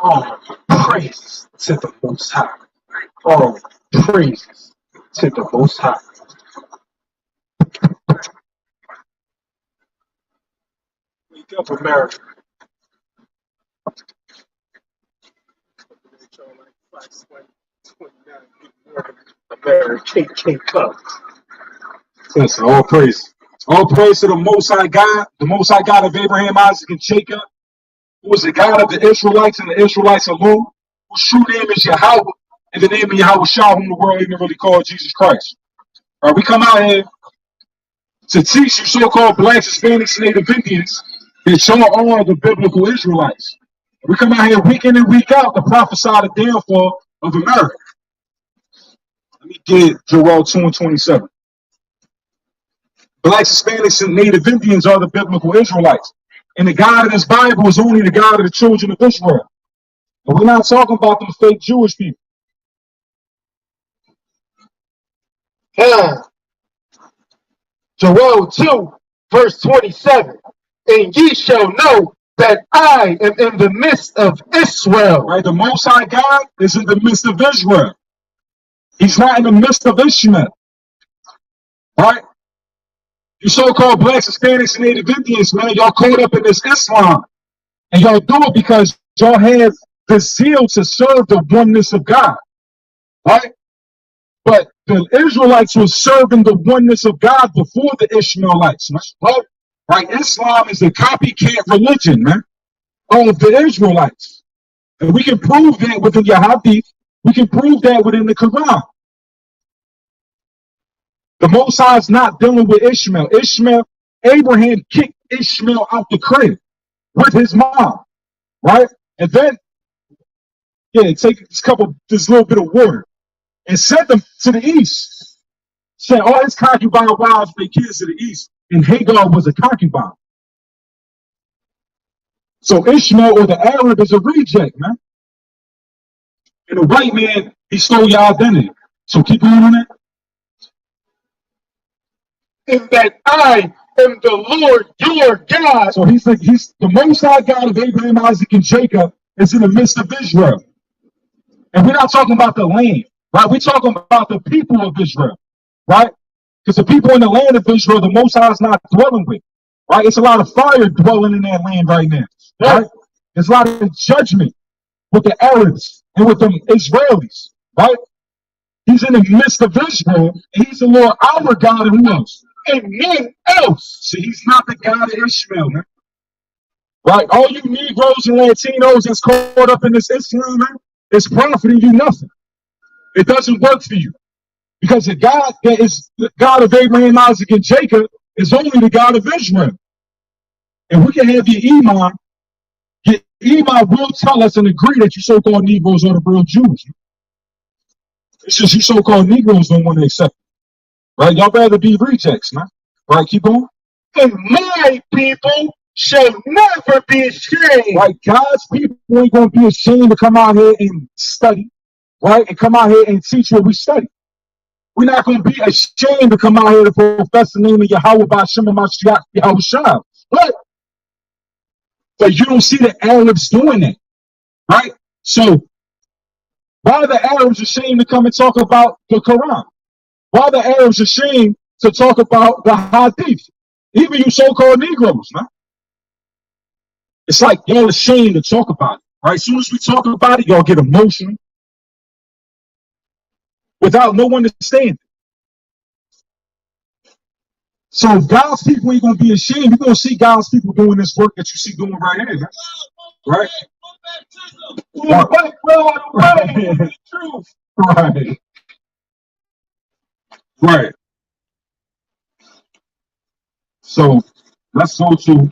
All praises to the Most High. All praises to the Most High. Wake up, America. America, KK Cup. Listen, all praise. All praise to the Most High God, the Most High God of Abraham, Isaac, and Jacob, who is the God of the Israelites and the Israelites alone, whose true name is Yahweh, and the name of Yahweh Shah, whom the world even really called Jesus Christ. All right, we come out here to teach you so-called blacks, Hispanics, and Native Indians that y'all are the biblical Israelites. We come out here week in and week out to prophesy the downfall of America. Let me get Joel 2:27. Blacks, Hispanics, and Native Indians are the biblical Israelites. And the God of this Bible is only the God of the children of Israel. And we're not talking about them fake Jewish people. Joel 2, verse 27. And ye shall know that I am in the midst of Israel. Right? The Most High God is in the midst of Israel. He's not in the midst of Ishmael. Right? You so-called blacks, Hispanics, and Native Indians, man, y'all caught up in this Islam. And y'all do it because y'all have the zeal to serve the oneness of God. Right? But the Israelites were serving the oneness of God before the Ishmaelites. Right? Right? Islam is a copycat religion, man, of the Israelites. And we can prove that within your hadith. We can prove that within the Quran. The Most High is not dealing with Ishmael. Abraham kicked Ishmael out the crib with his mom, right? And then, take this little bit of water and sent them to the east. Sent all his concubine wives, their kids to the east. And Hagar was a concubine. So Ishmael, or the Arab, is a reject, man. And the white man, he stole your identity. So keep going on that. And that I am the Lord your God. So he's the Most High God of Abraham, Isaac, and Jacob is in the midst of Israel. And we're not talking about the land, right? We're talking about the people of Israel, right? Because the people in the land of Israel, the Most High is not dwelling with, right? It's a lot of fire dwelling in that land right now, right? There's a lot of judgment with the Arabs and with the Israelis, right? He's in the midst of Israel, and he's the Lord our God, and who else? And none else. See, he's not the God of Ishmael, man. Right? All you Negroes and Latinos that's caught up in this Islam, man, is profiting you nothing. It doesn't work for you. Because the God that is the God of Abraham, Isaac, and Jacob is only the God of Israel. And we can have your Iman. Your Iman will tell us and agree that you so-called Negroes are the real Jews. It's just you so-called Negroes don't want to accept it. Right? Y'all rather be rejects, man. Right? Keep on. And my people shall never be ashamed. Right? God's people ain't going to be ashamed to come out here and study. Right? And come out here and teach what we study. We're not going to be ashamed to come out here to profess the name of Yahweh by Shema Mashiach Yahweh Shah. But you don't see the Arabs doing that. Right? So why are the Arabs ashamed to come and talk about the Quran? Why are the Arabs ashamed to talk about the Hadith? Even you so-called Negroes, man. It's like y'all ashamed to talk about it. Right? As soon as we talk about it, y'all get emotional without no understanding. So if God's people ain't going to be ashamed, you're going to see God's people doing this work that you see doing right here. Man. Right? Right. Right. So let's go to,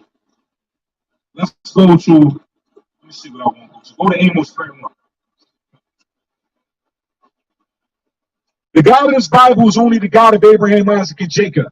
let me see what I want to go to. Go to Amos 31. The God of this Bible is only the God of Abraham, Isaac, and Jacob.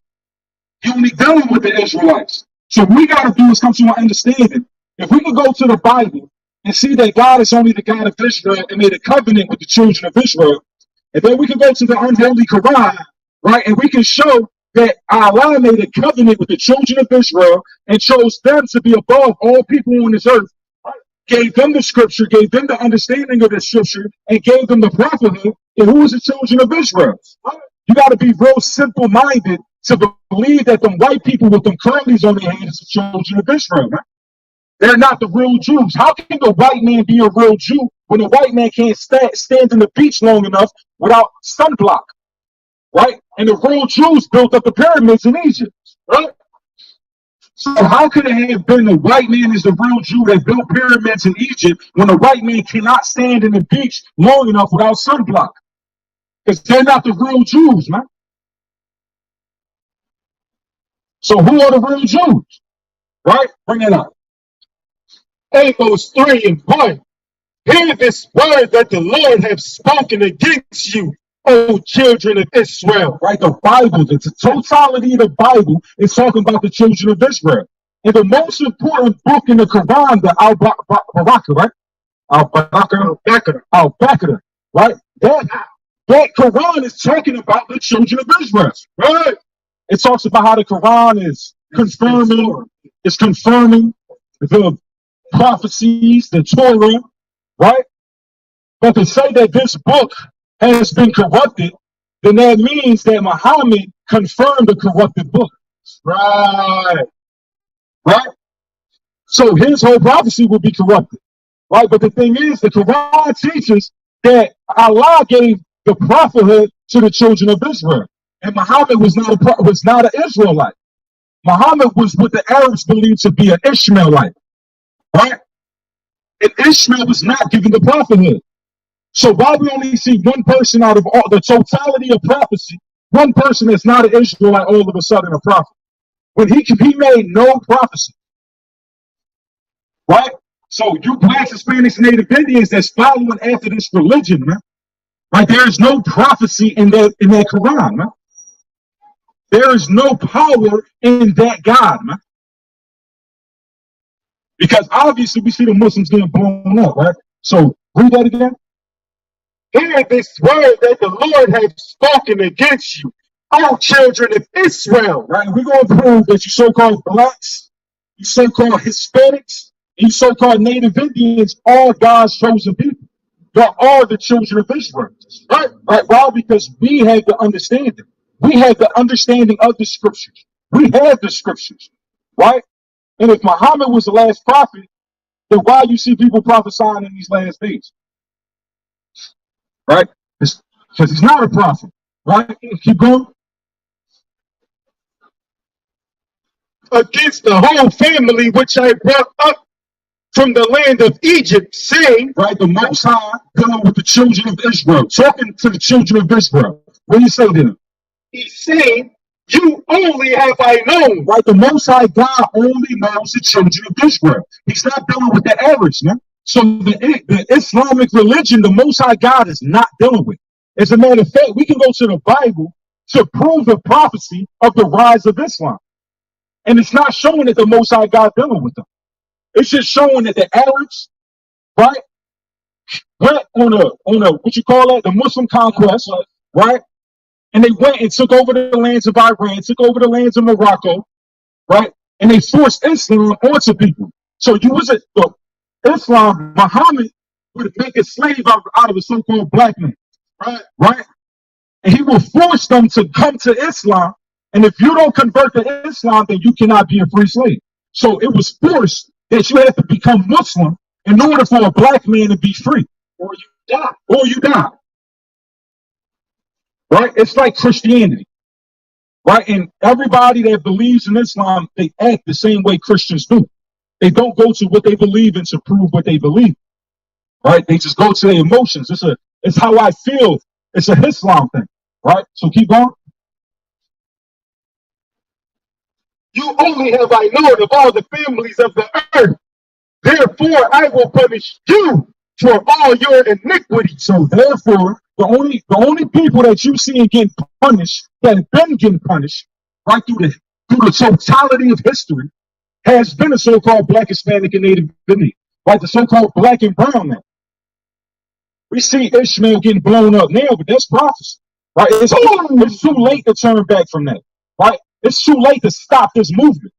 He only dealing with the Israelites. So what we got to do is come to an understanding. If we can go to the Bible and see that God is only the God of Israel and made a covenant with the children of Israel, and then we can go to the unholy Quran, right, and we can show that Allah made a covenant with the children of Israel and chose them to be above all people on this earth. Right? gave them the scripture, gave them the understanding of the scripture, and gave them the prophethood. And who was the children of Israel? You got to be real simple-minded to believe that them white people with them curlies on their heads are children of Israel, man. They're not the real Jews. How can the white man be a real Jew when the white man can't stand in the beach long enough without sunblock, right? And the real Jews built up the pyramids in Egypt, right? So how could it have been the white man is the real Jew that built pyramids in Egypt when the white man cannot stand in the beach long enough without sunblock? Because they're not the real Jews, man. So who are the real Jews, right? Bring it up. Amos 3:1. Hear this word that the Lord have spoken against you, O children of Israel. Right, the Bible, the totality of the Bible is talking about the children of Israel. And the most important book in the Quran, the Al-Baqarah, right? Al-Baqarah, right? That Quran is talking about the children of Israel, right? It talks about how the Quran is confirming the prophecies, the Torah, right? But to say that this book has been corrupted, then that means that Muhammad confirmed the corrupted book. Right. Right? So his whole prophecy will be corrupted. Right? But the thing is, the Quran teaches that Allah gave the prophethood to the children of Israel. And Muhammad was not an Israelite. Muhammad was what the Arabs believed to be an Ishmaelite. Right? And Ishmael was not given the prophethood. So why we only see one person out of all the totality of prophecy, one person that's not an Israelite all of a sudden a prophet, when he made no prophecy, right? So you blacks, Hispanics, Native Indians that's following after this religion, man, right? There is no prophecy in that Quran, man. There is no power in that God, man. Because obviously we see the Muslims getting blown up, right? So read that again. Hear this word that the Lord has spoken against you, all children of Israel. Right, we're going to prove that you so-called blacks, you so-called Hispanics, you so-called Native Indians are God's chosen people. They are the children of Israel. Right? Right? Why? Because we have the understanding. We have the understanding of the scriptures. We have the scriptures. Right? And if Muhammad was the last prophet, then why you see people prophesying in these last days? Right? Because he's not a prophet. Right? Keep going. Against the whole family which I brought up from the land of Egypt, saying, right, the Most High dealing with the children of Israel, talking to the children of Israel. What do you say to them? He's saying, you only have I known. Right, the Most High God only knows the children of Israel. He's not dealing with the average, man. So the Islamic religion, the Most High God is not dealing with. As a matter of fact, we can go to the Bible to prove the prophecy of the rise of Islam. And it's not showing that the Most High God dealing with them. It's just showing that the Arabs, right, went on a what you call that, the Muslim conquest, right? And they went and took over the lands of Iran, took over the lands of Morocco, right? And they forced Islam onto people. So you was Islam, Muhammad would make a slave out of a so-called black man, right? Right? And he will force them to come to Islam. And if you don't convert to Islam, then you cannot be a free slave. So it was forced that you have to become Muslim in order for a black man to be free. Or you die. Or you die. Right? It's like Christianity. Right? And everybody that believes in Islam, they act the same way Christians do. They don't go to what they believe in to prove what they believe. Right? They just go to their emotions. It's how I feel. It's a Islam thing. Right? So keep going. You only have I known of all the families of the earth. Therefore, I will punish you for all your iniquity. So therefore, the only people that you see getting punished, that have been getting punished, right, through the totality of history, has been a so-called black, Hispanic, and Native Indian, right? The so-called black and brown man. We see Ishmael getting blown up now, but that's prophecy, right? It's too late to turn back from that, right? It's too late to stop this movement.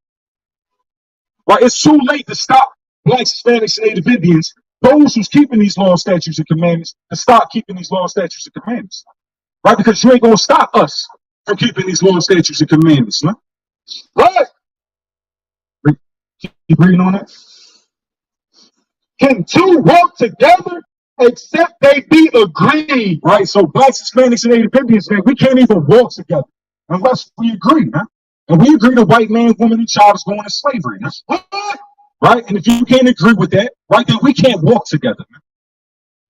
Right? It's too late to stop blacks, Hispanics, and Native Indians, those who's keeping these laws, statutes, and commandments, to stop keeping these laws, statutes, and commandments. Right? Because you ain't gonna stop us from keeping these laws, statutes, and commandments. Huh? Right. Keep reading on that. Can two walk together except they be agreed? Right? So blacks, Hispanics, and Native Indians, man, we can't even walk together unless we agree, man. And we agree the white man, woman, and child is going to slavery. Huh? Right? And if you can't agree with that, right, then we can't walk together, man.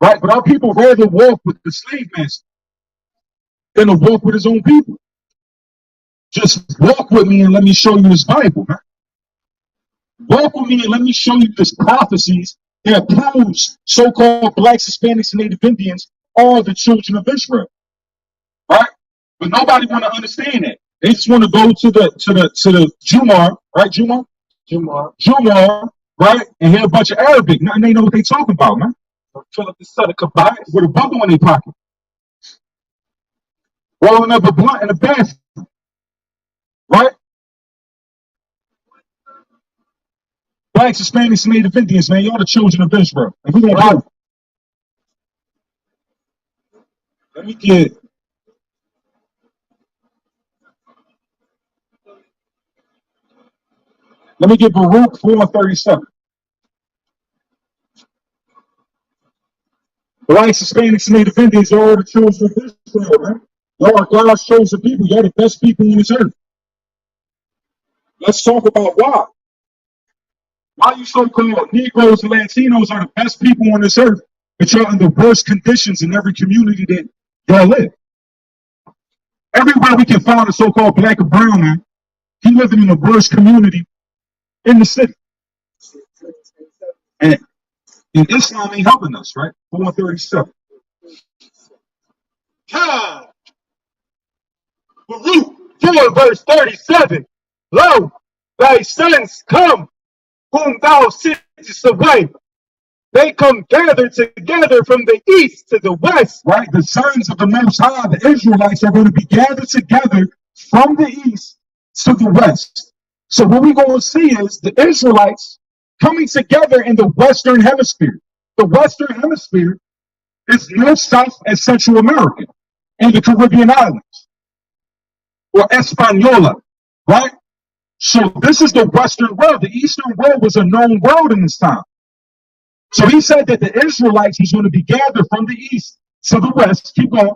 Right? But our people rather walk with the slave master than to walk with his own people. Just walk with me and let me show you this Bible, man. Walk with me and let me show you this prophecies that proves so-called blacks, Hispanics, and Native Indians are the children of Israel. Right? But nobody want to understand that. They just want to go to the Jumar, right? Jumar, right? And hear a bunch of Arabic. Now they know what they talking about, man. Fill up the Sadaqah bag with a bundle in their pocket. Rolling up a blunt in the bathroom. Right? Blacks, Hispanics, and Native Indians, man, y'all the children of Israel. And we're gonna do it. Let me get Baruch 4:37. Blacks, Hispanics, and Native Indians are the children of Israel, man. Y'all are God's chosen people. Y'all the best people on this earth. Let's talk about why. Why you so-called Negroes and Latinos are the best people on this earth, but y'all in the worst conditions in every community that y'all live. Everywhere we can find a so-called black or brown man, he living in the worst community in the city. And Islam ain't helping us, right? 437. God. Baruch 4 verse 37. Lo, thy sons come, whom thou sittest away. They come gathered together from the east to the west. Right? The sons of the Most High, the Israelites, are going to be gathered together from the east to the west. So what we're going to see is the Israelites coming together in the Western Hemisphere. The Western Hemisphere is North, South, and Central America and the Caribbean islands, or Hispaniola, right? So this is the Western world. The Eastern world was a known world in this time. So he said that the Israelites was going to be gathered from the east to the west. Keep going.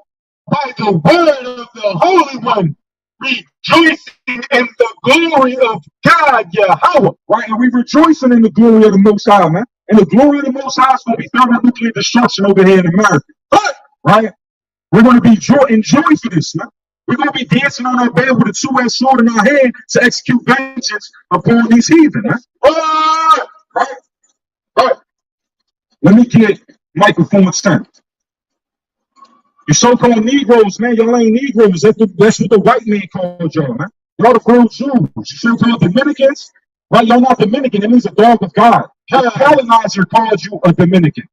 By the word of the Holy One, rejoicing in the glory of God, Yahweh. Right, and we rejoicing in the glory of the Most High, man. And the glory of the Most High is going to be thermonuclear destruction over here in America. Right? We're going to be enjoy for this, man. We're going to be dancing on our bed with a two-edged sword in our hand to execute vengeance upon these heathen, man. Right? Let me get microphone 10. You so-called Negroes, man, y'all ain't Negroes. That's what the white man called y'all, man. Y'all the real Jews. You so-called Dominicans, right? Y'all not Dominican. It means a dog of God. The colonizer calls you a Dominican,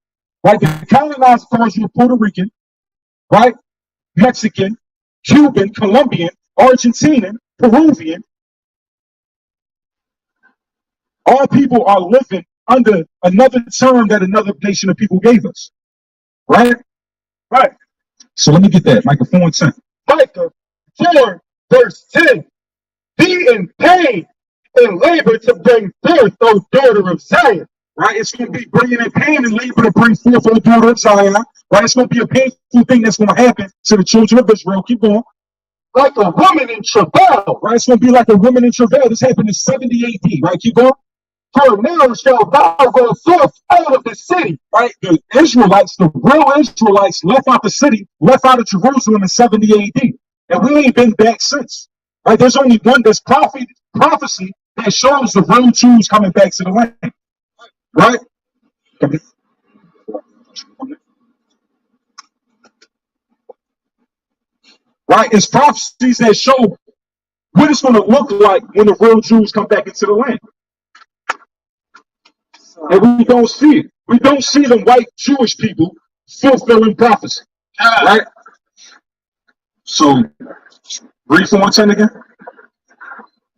right? The colonizer calls you a Puerto Rican, right? Mexican, Cuban, Colombian, Argentinian, Peruvian. All people are living under another term that another nation of people gave us, right? Right. So let me get that microphone 10. Micah 4 verse 10. Be in pain and labor to bring forth, O daughter of Zion. Right? It's going to be bringing in pain and labor to bring forth, O daughter of Zion. Right? It's going to be a painful thing that's going to happen to the children of Israel. Keep going. Like a woman in travail. Right? It's going to be like a woman in travail. This happened in 70 AD. Right? Keep going. For now shall thou go forth out of the city. Right? The Israelites, the real Israelites, left out the city, left out of Jerusalem in 70 AD. And we ain't been back since. Right? There's only one, there's prophecy that shows the real Jews coming back to the land. Right? Right? It's prophecies that show what it's going to look like when the real Jews come back into the land. And we don't see it. We don't see the white Jewish people fulfilling prophecy. Right? So, read from 110 again.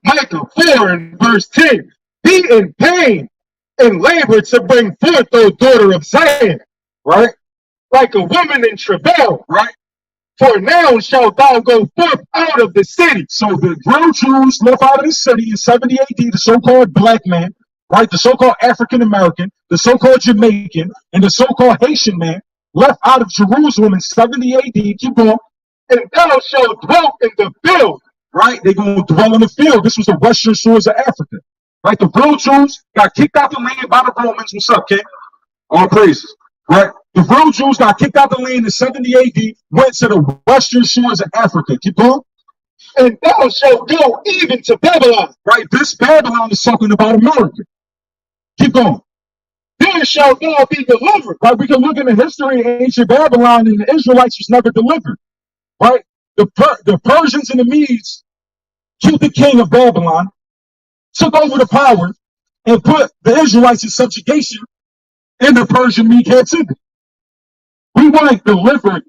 Micah 4 and verse 10. Be in pain and labor to bring forth, O daughter of Zion, right? like a woman in travail. Right? For now shalt thou go forth out of the city. So the real Jews left out of the city in 70 AD, the so-called black man, right? The so-called African American, the so-called Jamaican, and the so-called Haitian man left out of Jerusalem in 70 AD. Keep going. And thou shalt dwell in the field. Right? They're going to dwell in the field. This was the western shores of Africa. Right? The real Jews got kicked out the land by the Romans. What's up, King? All praises. Right? The real Jews got kicked out the land in 70 AD, went to the western shores of Africa. Keep going. And thou shalt go even to Babylon. Right? This Babylon is talking about America. Keep going. There shalt thou be delivered. Right? We can look in the history of ancient Babylon, and the Israelites was never delivered. Right? The Persians and the Medes killed the king of Babylon, took over the power, and put the Israelites in subjugation in the Persian Mede captivity. We weren't delivered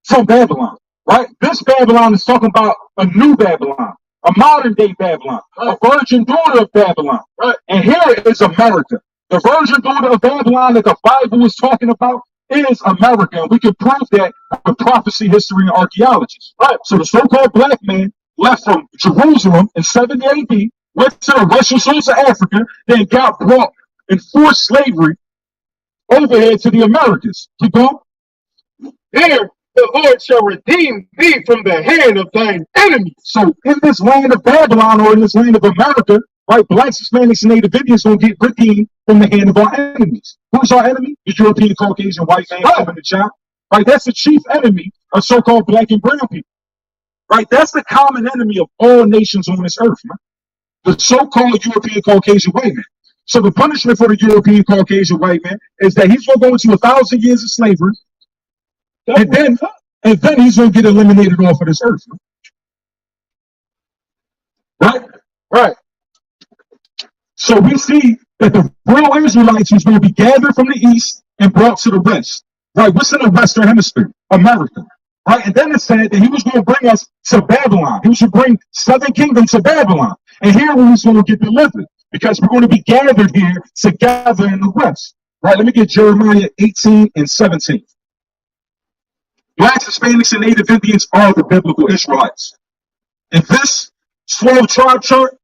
from Babylon, right? This Babylon is talking about a new Babylon, a modern day Babylon, a virgin daughter of Babylon, right? And here is America. The virgin daughter of Babylon that the Bible is talking about is America. And we can prove that with prophecy, history, and archaeology. Right. So the so-called black man left from Jerusalem in 70 AD, went to the western shores of Africa, then got brought in forced slavery over here to the Americas. Keep going. There the Lord shall redeem thee from the hand of thine enemies. So in this land of Babylon, or in this land of America, right, blacks, Hispanics, and Native Indians gonna get redeemed from the hand of our enemies. Who's our enemy? The European, Caucasian, white man coming to China. Right, that's the chief enemy of so-called black and brown people. Right, that's the common enemy of all nations on this earth, man. The so-called European, Caucasian white man. So the punishment for the European, Caucasian white man is that he's gonna go into 1,000 years of slavery, and then he's gonna get eliminated off of this earth, man. Right? Right. So we see that the real Israelites was going to be gathered from the east and brought to the west. Right? What's in the Western Hemisphere? America. Right? And then it said that he was going to bring us to Babylon. He was going to bring Southern Kingdom to Babylon. And here we was going to get delivered because we're going to be gathered here together in the west. Right? Let me get Jeremiah 18 and 17. Blacks, Hispanics, and Native Indians are the biblical Israelites. And this 12 tribe chart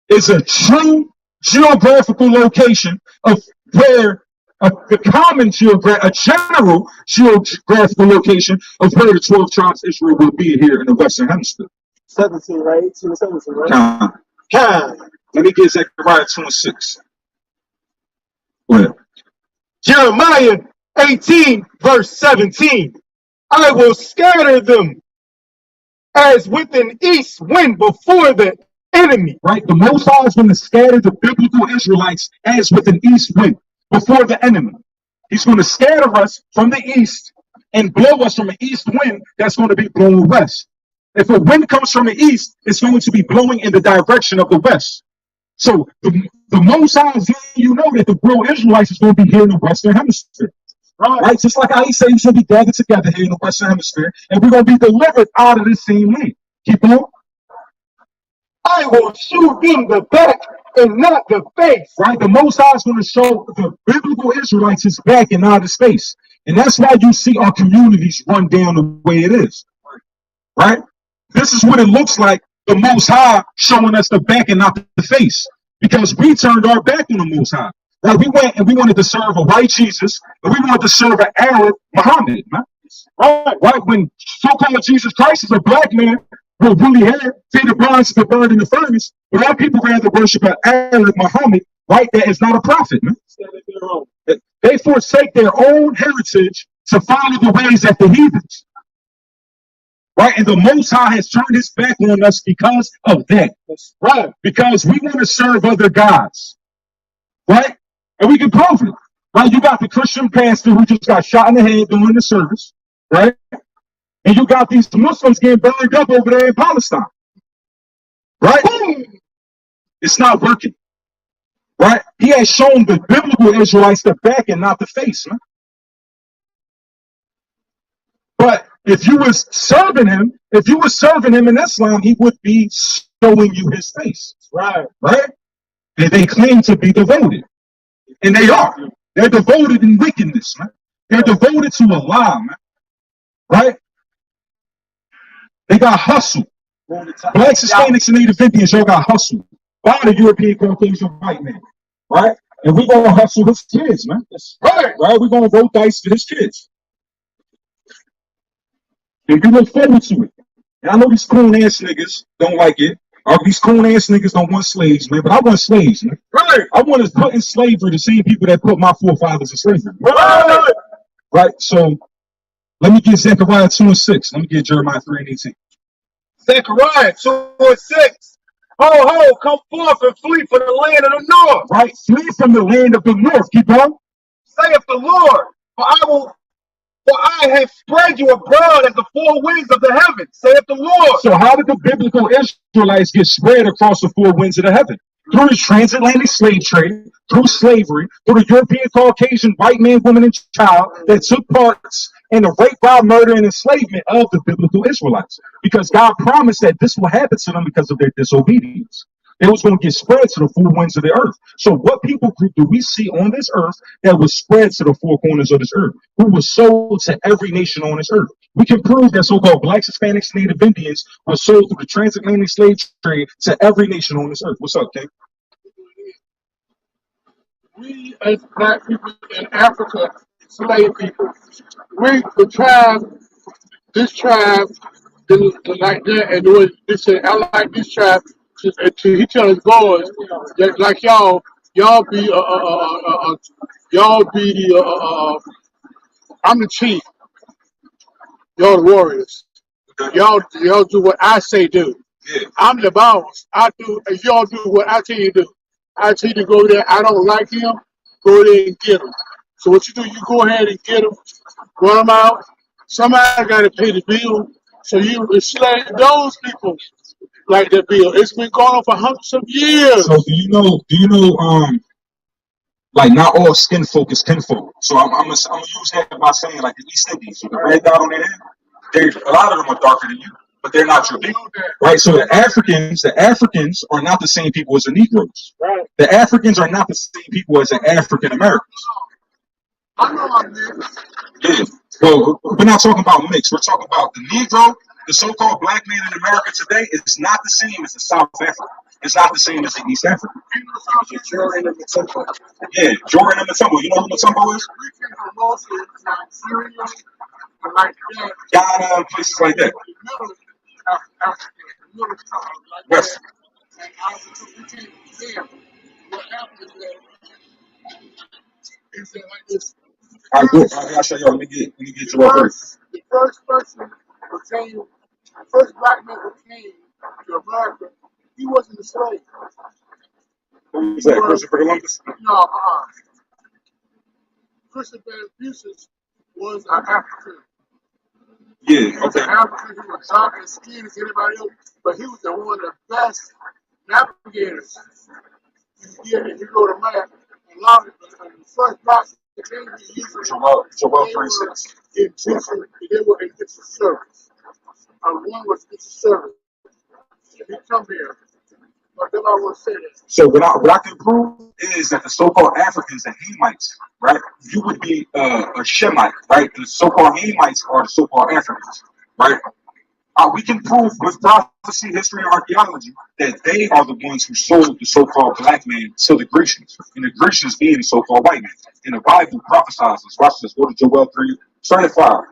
is a true geographical location of where the common a general geographical location of where the 12 tribes of Israel will be here in the Western Hemisphere. 17, right? 18 17, right? Let me get Zechariah 26. Go ahead. Jeremiah 18, verse 17. I will scatter them as with an east wind before the enemy. Right? The Most High is going to scatter the biblical Israelites as with an east wind before the enemy. He's going to scatter us from the east and blow us from an east wind that's going to be blowing west. If a wind comes from the east, it's going to be blowing in the direction of the west. So the Most High is letting you know that the real Israelites is going to be here in the Western Hemisphere. Right? Just like how he said he's going to be gathered together here in the Western Hemisphere, and we're going to be delivered out of this same land. Keep going. I will shoot them the back and not the face. Right? The Most High is going to show the biblical Israelites his back and not his face. And that's why you see our communities run down the way it is. Right? This is what it looks like, the Most High showing us the back and not the face. Because we turned our back on the Most High. Right? We went and we wanted to serve a white Jesus, and we wanted to serve an Arab Muhammad. Man. Right? When so-called Jesus Christ is a black man with woolly hair, feet of bronze to burned in the furnace, but our people rather worship an Arab Muhammad, right? That is not a prophet, man. They forsake their own heritage to follow the ways of the heathens. Right? And the Most High has turned his back on us because of that. Right? Because we want to serve other gods. Right? And we can prove it. Right? You got the Christian pastor who just got shot in the head during the service. Right? And you got these Muslims getting burned up over there in Palestine. Right? It's not working. Right? He has shown the biblical Israelites the back and not the face, man. But if you was serving him in Islam, he would be showing you his face. Right. Right? And they claim to be devoted. And they are. They're devoted in wickedness, man. They're devoted to a lie, man. Right? They got hustled. Blacks, Hispanics, and Native Indians, y'all got hustled by the European Caucasian white man. Right? And we're gonna hustle his kids, man. Right. We're gonna roll dice for his kids. And we look forward to it. And I know these coon ass niggas don't like it. These coon ass niggas don't want slaves, man. But I want slaves, man. Right. I want to put in slavery the same people that put my forefathers in slavery. Right. Right. So let me get Zechariah 2:6. Let me get Jeremiah 3:18. Zechariah 2:6. Ho, ho, come forth and flee from the land of the north. Right. Flee from the land of the north. Keep on. Saith the Lord, for I have spread you abroad as the four winds of the heaven, saith the Lord. So how did the biblical Israelites get spread across the four winds of the heaven? Through the transatlantic slave trade, through slavery, through the European Caucasian white man, woman, and child that took parts in the rape, rob, murder, and enslavement of the biblical Israelites. Because God promised that this will happen to them because of their disobedience. It was going to get spread to the four winds of the earth. So what people group do we see on this earth that was spread to the four corners of this earth? Who was sold to every nation on this earth? We can prove that so-called blacks, Hispanics, Native Indians were sold through the transatlantic slave trade to every nation on this earth. What's up, King? We as black people in Africa, slave people, the tribe, this tribe, like that, and they said, I like this tribe. He tell his boys that like y'all be I'm the chief, y'all the warriors. Y'all do what I say do. Yeah. I'm the boss. I do, and y'all do what I tell you to do. I tell you to go there. I don't like him. Go there and get him. So what you do, you go ahead and get him, run them out. Somebody got to pay the bill. So you enslave those people like that bill. It's been going on for hundreds of years. So do you know, like not all skin folk is kinfolk. So I'm gonna use that by saying like the East Indies, so the red dot on their head, a lot of them are darker than you, but they're not your people. Right? So the Africans are not the same people as the Negroes. Right. The Africans are not the same people as the African Americans. I know I'm mixed. Yeah. Well, we're not talking about mixed. We're talking about the Negro, the so-called black man in America today is not the same as the South African. It's not the same as the East African. Jordan and Matumbo. Yeah, Jordan and Matumbo. You know who Matumbo is? Ghana, places like that. West. I'll show y'all. Let me get you all first. The first person who came, the first black man who came to America, he wasn't a slave. Who was that? Christopher Columbus? No, Christopher Columbus was an African. Yeah, He was an African who was dark and skin as anybody else, but he was one of the best navigators. If you go to map, a lot of the first blacks that came to the U.S. Joel 36. They were in its service. One was its service. If you come here, but then I will say that. So what I can prove is that the so-called Africans, the Hamites, right? You would be a Shemite, right? The so-called Hamites are the so-called Africans, right? We can prove with prophecy, history, and archaeology that they are the ones who sold the so-called black man to the Grecians, and the Grecians being the so-called white man. And the Bible prophesies this. Watch this. Go to Joel 3, start at 5.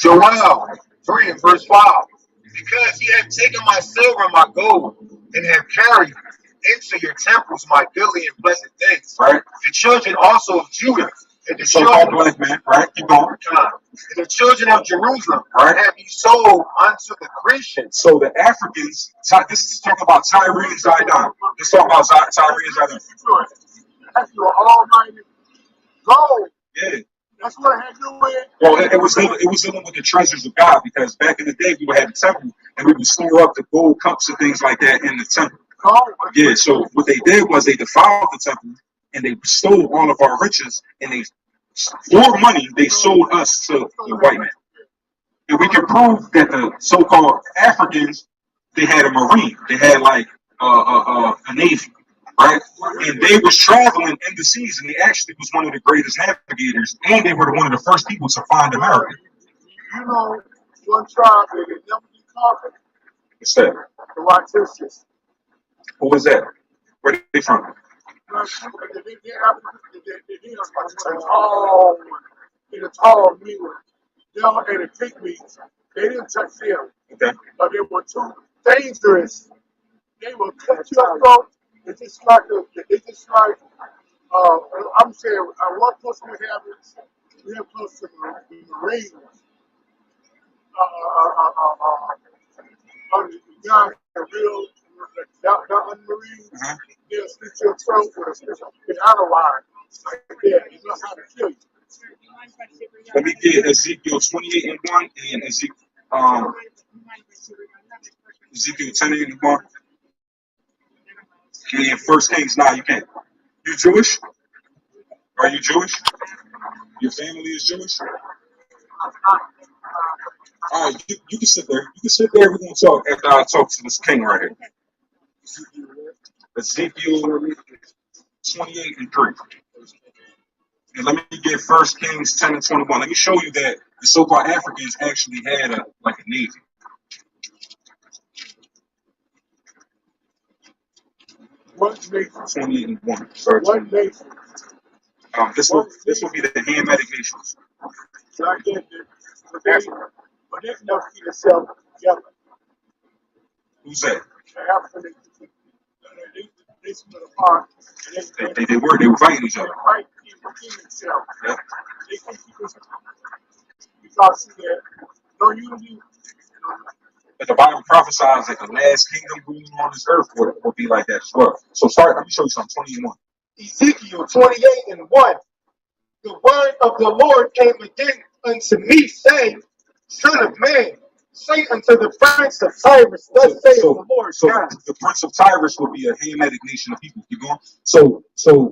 Joel 3 and verse 5. Because ye have taken my silver and my gold, and have carried into your temples my goodly and blessed things. Right. The children also of Judah, and the so-called black man, right? Keep going. And the children of Jerusalem, right, have you sold unto the Grecians. So the Africans, this is talking about Tyre and Zidon. Let's talk about Tyre and Zidon. That's your almighty gold. Yeah. That's what it had to do with. Well, it was dealing with the treasures of God, because back in the day we would have the temple and we would store up the gold cups and things like that in the temple. Yeah, so what they did was they defiled the temple and they stole all of our riches, and they, for money, they sold us to the white man. And we can prove that the so-called Africans, they had a marine, they had like a navy, right? And they was traveling in the seas, and they actually was one of the greatest navigators, and they were one of the first people to find America. You know, one tribe that they never get conquered, What's that? the Rotistas. Who was that? Where they from? The tall men, them and the pygmies, they didn't touch them, Okay. but they were too dangerous. They will cut your throat. It's just like I'm saying, what close we have close to the Marines. The guy, the real, the Marines, they'll slit your throat with a special outer line. Like that, you know how to kill you. Let me get Ezekiel 28 and 1 and Ezekiel 10 and 1. And First Kings 9, you can't. You Jewish? Are you Jewish? Your family is Jewish? All right, you can sit there. You can sit there. We're going to talk after I talk to this king right here. Ezekiel 28 and 3. And let me get First Kings 10 and 21. Let me show you that the so-called Africans actually had a navy. What nation? 28 and 1. What nation? This will be the Hamitic nations. So I get that. But they never see themselves together. Who's that? The African they split apart. They were fighting each other. They fight within themselves. Yep. They can keep us because see that no unity. But the Bible prophesies that the last kingdom ruling on this earth will be like that as well. So let me show you something. 21. Ezekiel 28 and 1. The word of the Lord came again unto me, saying, Son of man, say unto the prince of Tyrus, thus saith the Lord God. The prince of Tyrus will be a Hamitic nation of people. Keep going. So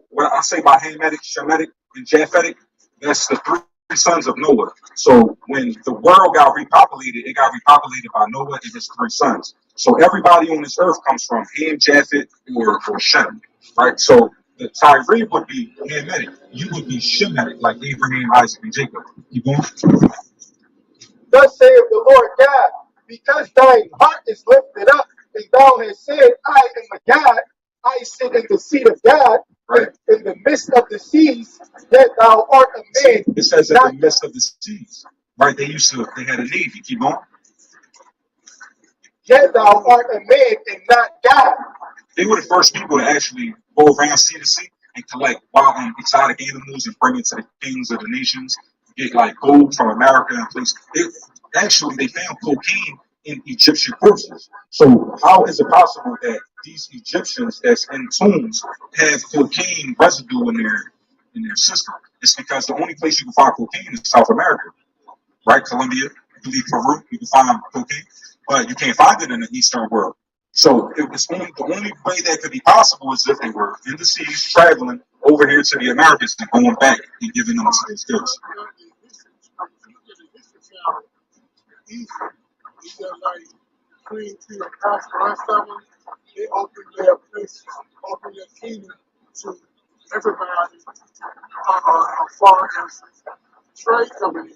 what I say by Hamitic, Shemitic, and Japhetic, that's the three sons of Noah. So when the world got repopulated, it got repopulated by Noah and his three sons. So everybody on this earth comes from Ham, Japhet, or Shem, right? So the Tyree would be Hamitic. You would be Shemitic, like Abraham, Isaac, and Jacob. Keep going. Thus saith the Lord God, because thine heart is lifted up, and thou hast said, I am a God, I sit in the seat of God, right, in the midst of the seas, yet thou art a man. It says in the midst of the seas. Right, they had a navy. Keep going. Yet thou art a man and not God. They were the first people to actually go around sea to sea and collect wild and exotic animals and bring it to the kings of the nations. Get like gold from America and places. They found cocaine in Egyptian corpses. So how is it possible that these Egyptians that's in tombs have cocaine residue in their system? It's because the only place you can find cocaine is South America, right? Colombia, I believe Peru, you can find cocaine, but you can't find it in the Eastern world. So it was the only way that could be possible is if they were in the seas traveling over here to the Americas and going back and giving them some skills. They open their places, open their kingdom to everybody as far as trade coming in.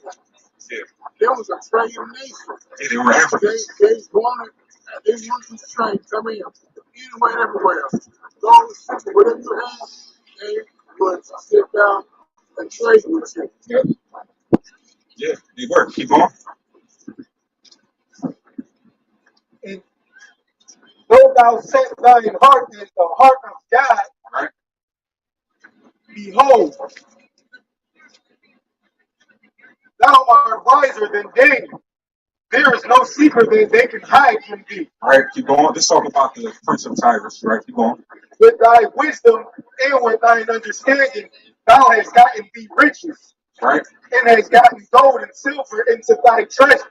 Yeah. There was a trading nation. Yeah, they were Africans. They wanted to trade, come in, anywhere, everywhere. Those people, whatever you have, they would sit down and trade with you. Yep. Yeah, they were. Keep on. And though thou set thine heart in the heart of God, right, behold, thou art wiser than Daniel. There is no secret that they can hide from thee. All right, keep going. Let's talk about the Prince of Tyrus, right? Keep going. With thy wisdom and with thine understanding, thou hast gotten thee riches, right, and hast gotten gold and silver into thy treasure.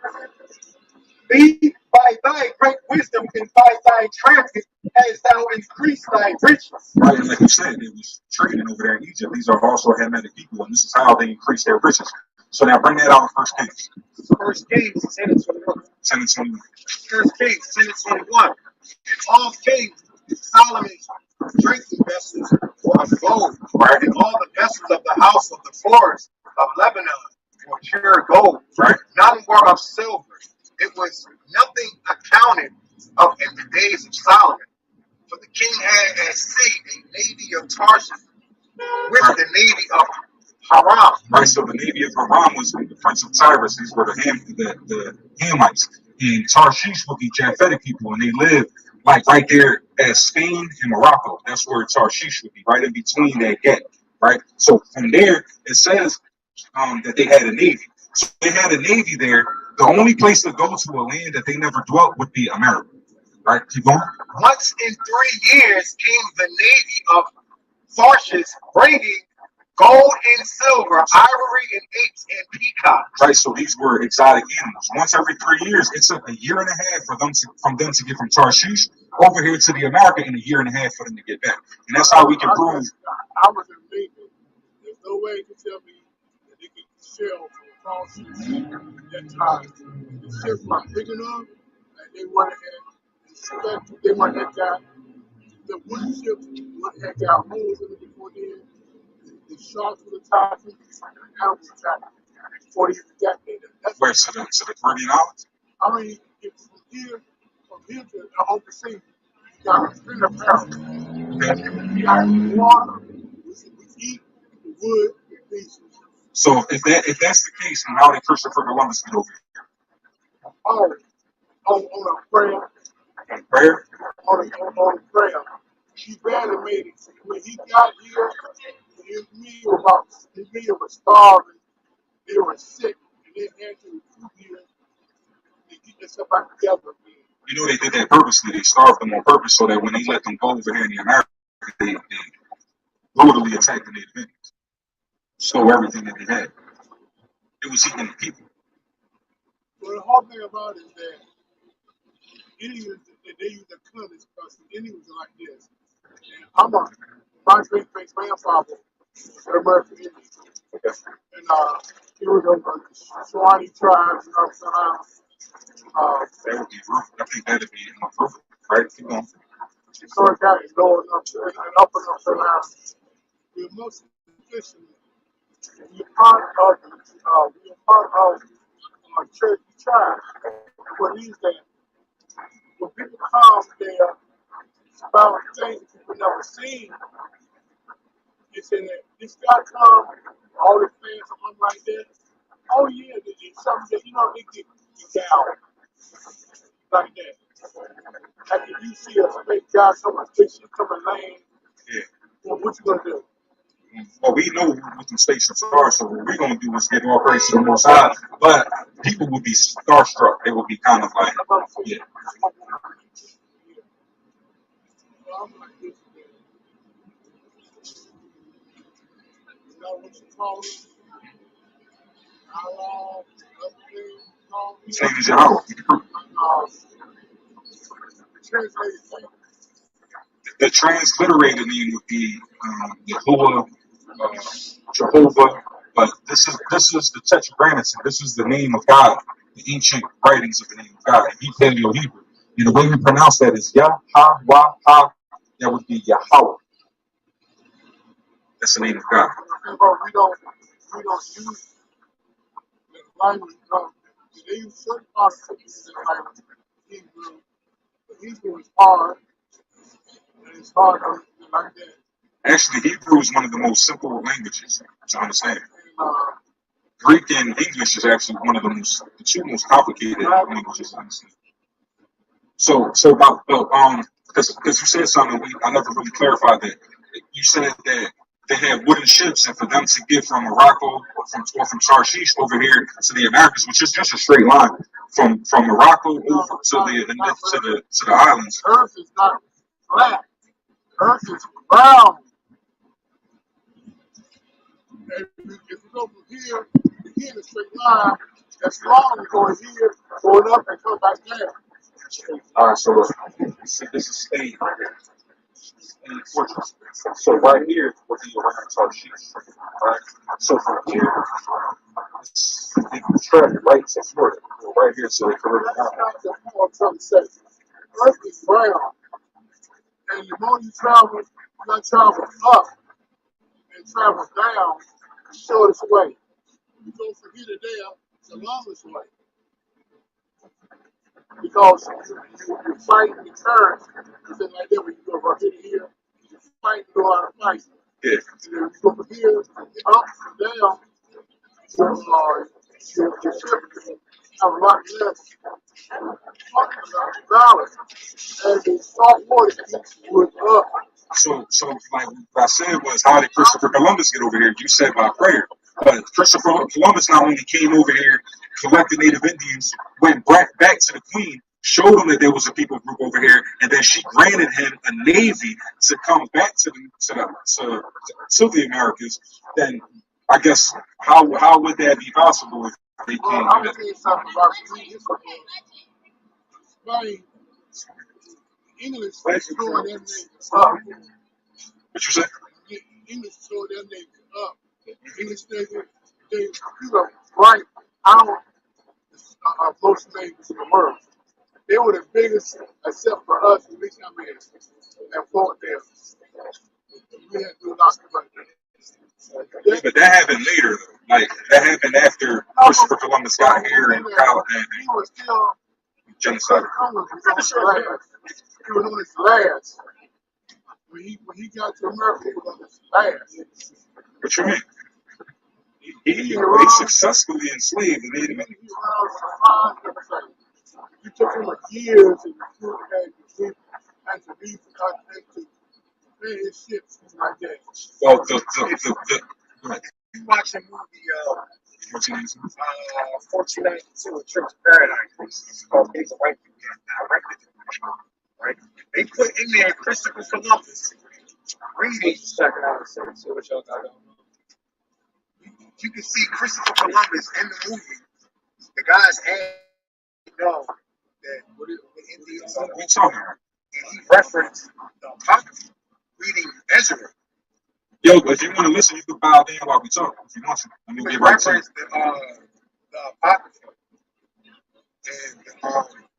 Thee by thy great wisdom and by thy traffic hast thou increased thy riches. Right, and like you said, it was trading over there in Egypt. These are also Hamitic people, and this is how they increased their riches. So now bring that out in First Kings. First Kings 10 and 21. 10 and 21. First Kings 10 and 21. All kings, Solomon drinking vessels were of gold, right? And all the vessels of the house of the forest of Lebanon were pure gold, right? None were of silver. It was nothing accounted of in the days of Solomon. For the king had at sea a navy of Tarshish with the navy of Haram. Right, so the navy of Haram was the prince of Tyrus. These were the Hamites. And Tarshish would be Japhetic people, and they lived like right there at Spain and Morocco. That's where Tarshish would be, right in between that gap, right? So from there, it says that they had a navy. So they had a navy there. The only place to go to a land that they never dwelt would be America, right? Keep going. Once in 3 years came the navy of Tarshish, bringing gold and silver, ivory and apes and peacocks. Right, so these were exotic animals. Once every 3 years, it took a year and a half for them to get from Tarshish over here to the America, and a year and a half for them to get back. And that's how we can prove. I was in Lincoln. There's no way to tell me that they could sell from Tarshish at that time. The ships were big enough, and they wanted to, they wanted that guy. The wooden ships had got holes in it before then. The sharks would attack them, the animals attack them before they even got there. That's Where to the Caribbean islands? I mean, if from here to the open sea, you got a string of barrels. You got water, we eat, the wood, the pieces. So if that's the case, then how did Christopher Columbus get over Oh, on a prayer, here? Prayer? on a prayer. He barely made it. When he got here, his meal was starving. They were sick, and they had to recruit here to get themselves back together again. You know they did that purposely. They starved them on purpose so that when they let them go over here in the America, they brutally attacked the Native Indians. Stole everything that they had. It was eating the people. Well, the hard thing about it is that Indians, they use the colors because the Indians are like this. And my great-great-grandfather was an American Indian. Okay. And he was of the Shawnee tribe in North Carolina. That would be roof. I think that'd be roof, right? Keep going. So it got low enough and up enough to now. We're most efficient. We're part of a church tribe. What is that? When people come there about things people never seen, they say that this guy come, all the fans or something like that. Oh yeah, there's something that they get down like that. Like if you see a big guy, someone fix you coming lane, Yeah. well, what you gonna do? Well, we know what the stations are, so what we're gonna do is give all praise to the Most High. But people would be starstruck. They would be kind of like, yeah. I'm like this, man. You know what you call it? How long? His name is Yahweh. Translated thing. The transliterated name would be Yahuwah, Jehovah, but this is the Tetragrammaton. This is the name of God, the ancient writings of the name of God, in Paleo-Hebrew. And the way we pronounce that is Yah-ha-wah-ha. That would be Yahweh. That's the name of God. But we don't use the language. They use certain parts of the language. Hebrew. But Hebrew is hard, and it's hard to understand like that. Actually, Hebrew is one of the most simple languages to understand. And, Greek and English is actually one of the two most complicated languages to understand. So about because you said something I never really clarified that. You said that they had wooden ships, and for them to get from Morocco or from Tarshish over here to the Americas, which is just a straight line from Morocco over to the islands. Earth is not flat. Earth is round. And if you go from here in a straight line, that's long going here, going up and come back down. All right, so see, this is Spain. Spain fortress. So right here would be around Tarshish, right? So from here, they can travel right to Florida, right here to the Caribbean That's Islands. not the point I'm trying to say. Earth is round. And the more you travel, you gotta travel up and travel down the shortest way. You go from here to there, it's the longest way. Because you fight the turns. You say like that when you go from here to here, you fight, you know how to fight. Yeah. And then you go from here up and down, your ship have a lot less balance. And the salt water keeps you up. So like what I said was, how did Christopher Columbus get over here? You said by prayer. But Christopher Columbus not only came over here, collected Native Indians, went back to the Queen, showed him that there was a people group over here, and then she granted him a navy to come back to the Americas. Then I guess how would that be possible if they Well, can't I'm do gonna that? tell you something about Spain. English throwing their name up. What you said? English throwing their name up. English they you right out of most names in the world. They were the biggest, except for us, at least I mean, and fought them. We had to do a lot of money. But that happened later, though. Like that happened after Christopher Columbus got here and He was still genocide. He was on his last. When he got to America, he was on his last. What you mean? He successfully enslaved the Native Indians. He around survived everything. It took him years and years and to be to pay his ships like that. Well, You watch the movie what's your name? 1492, A Trip to Paradise. It's called Days of White People. Directed it, right? They put in there Christopher Columbus reading. Check it out and see what y'all got going on. You can see Christopher Columbus in the movie. The guy's hand know that the Indians What are we talking about? and he referenced the Apocrypha, reading Ezra. Yo, if you want to listen, you can bow down while we talk. If you want to, I'm gonna He get right to it. referenced the Apocrypha. And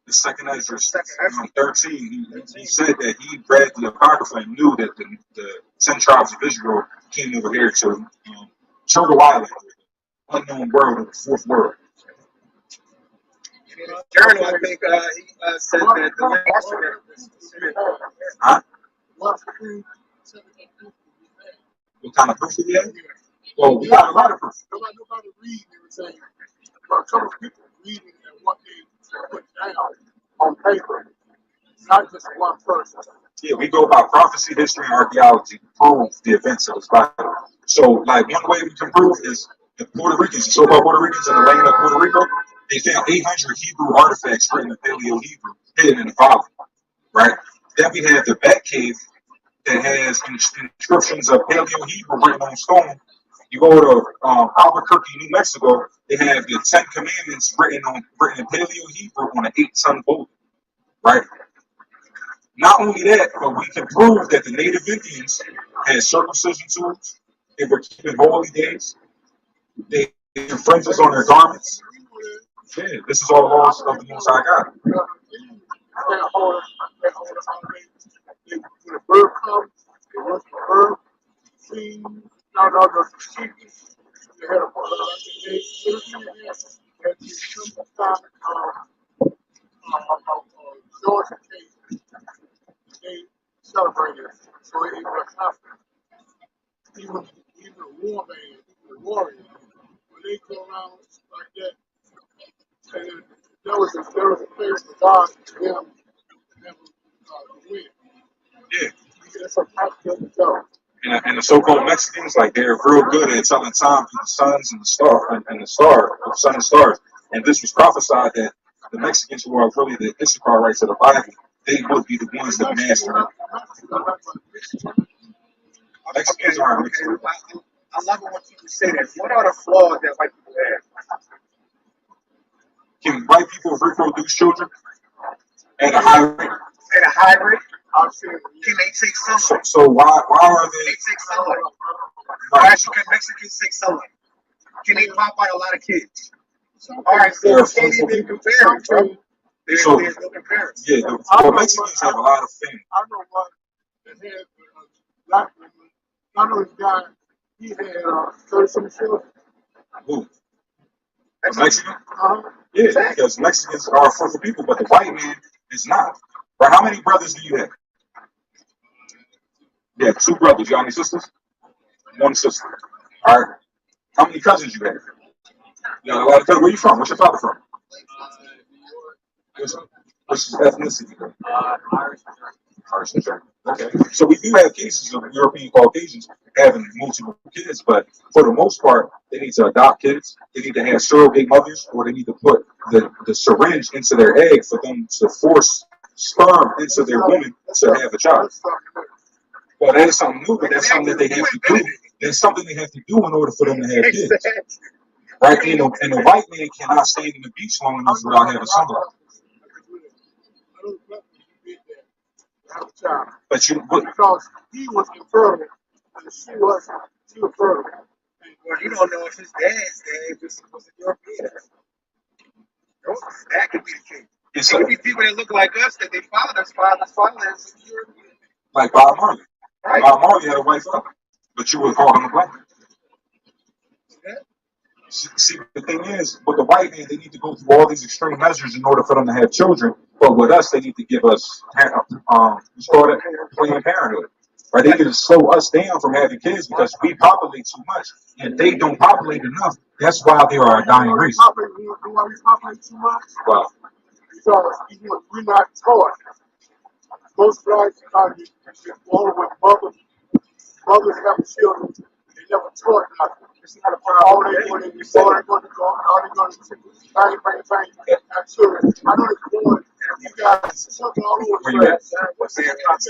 The second Ezra, Second Ezra. 13, he said that he read the Apocrypha and knew that the 10 tribes of Israel came over here to Turtle Island, unknown world of the fourth world. in his journal, I think he said that the last one Huh? What's the food? What kind of proof do we have? Well, we got a lot of proof. Nobody reading everything. But a couple of people reading and what they put down on paper. Not just one person. Yeah, we go by prophecy, history, and archaeology to prove the events of this Bible. So, like, one way we can prove is the Puerto Ricans, the so-called Puerto Ricans in the land of Puerto Rico, they found 800 Hebrew artifacts written in Paleo-Hebrew hidden in the Bible, right? Then we have the Bat Cave that has inscriptions of Paleo-Hebrew written on stone. You go to Albuquerque, New Mexico, they have the 10 Commandments written in Paleo-Hebrew on an 8-ton boulder, right? Not only that, but we can prove that the Native Indians had circumcision tools. They were keeping holy days. They had fringes on their garments. Yeah, this is all laws of the Most High God. When a bird comes, they rush the bird, see, the sheep, they had a Georgia case, they celebrated, so it was happening. Even a war man, even a warrior, when they go around like that, and there was a place for God to them to win. Yeah. That's a possible to go. And the so-called Mexicans, like they're real good at telling time through the suns and the sun and stars. And this was prophesied that the Mexicans, who are really the Issacharites of the Bible, they would be the ones that master it. Mexicans are mixed. I love it when people say that. What are the flaws that white people have? Can white people reproduce children at a high rate? At a high rate? Can they take sunlight? So why are They they? take sunlight. African Mexicans take sunlight. Can they pop out a lot of kids? All right, so we can't even compare it, bro. There's no comparison. Yeah, the Mexicans have a lot of family. I know what had black women. I know this guy, he had 30 children. Who? The Mexican? Uh-huh. Yeah, because Mexicans are fruitful people, but the white man is not. But how many brothers do you have? You have 2 brothers. You got any sisters? 1 sister. All right. How many cousins you have? You got a lot of cousins. Where you from? What's your father from? What's his ethnicity? Irish and German. Okay. So we do have cases of European Caucasians having multiple kids, but for the most part, they need to adopt kids. They need to have surrogate mothers, or they need to put the syringe into their egg for them to force sperm into their woman to have a child. Well, that is something new, but that's something that they have to do. That's something they have to do in order for them to have kids. Right? And the white man cannot stay in the beach long enough without having somebody. But you, Because he was infertile and she was fertile. Well, you don't know if his dad's dad was a European. That could be the case. it's There could be people that look like us that their father's is European. like Bob Marley. Right. Bob Marley had a white father, but you would call him a black man. See, the thing is, with the white man, they need to go through all these extreme measures in order for them to have children. But with us, they need to give us, what's called it, Planned Parenthood. Right? They need to slow us down from having kids because we populate too much, and they don't populate enough. That's why they are a dying race. Why we populate too much? Wow. Because we're not taught. Most blacks are born with mothers have children. They never taught nothing. It's not a problem. All they going to do, all they're going to bang, have children. I know this boy, you guys took all over the place.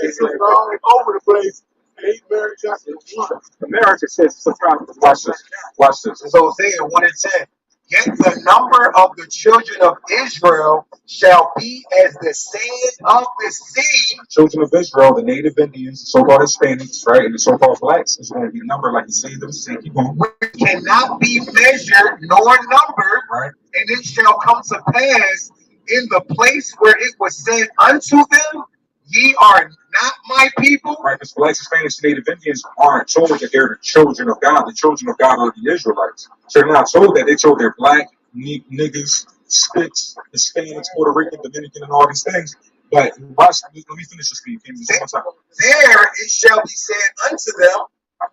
They took all over the place. And he married just one. America says sometimes. Watch this. Watch this. It's Hosea 1:10. Yet the number of the children of Israel shall be as the sand of the sea, Children of Israel, the native Indians, the so-called Hispanics, right, and the so-called blacks is going to be numbered like the sand of the sea. Keep going. which cannot be measured nor numbered, Right. and it shall come to pass in the place where it was said unto them, ye are not my people. Right, because blacks, Hispanics, and native Indians aren't told that they're the children of God. The children of God are the Israelites. So they're not told that. They told they're black, niggas, spits, Hispanics, Puerto Rican, Dominican, and all these things. But watch, let me finish this for you. Give me one time. There it shall be said unto them,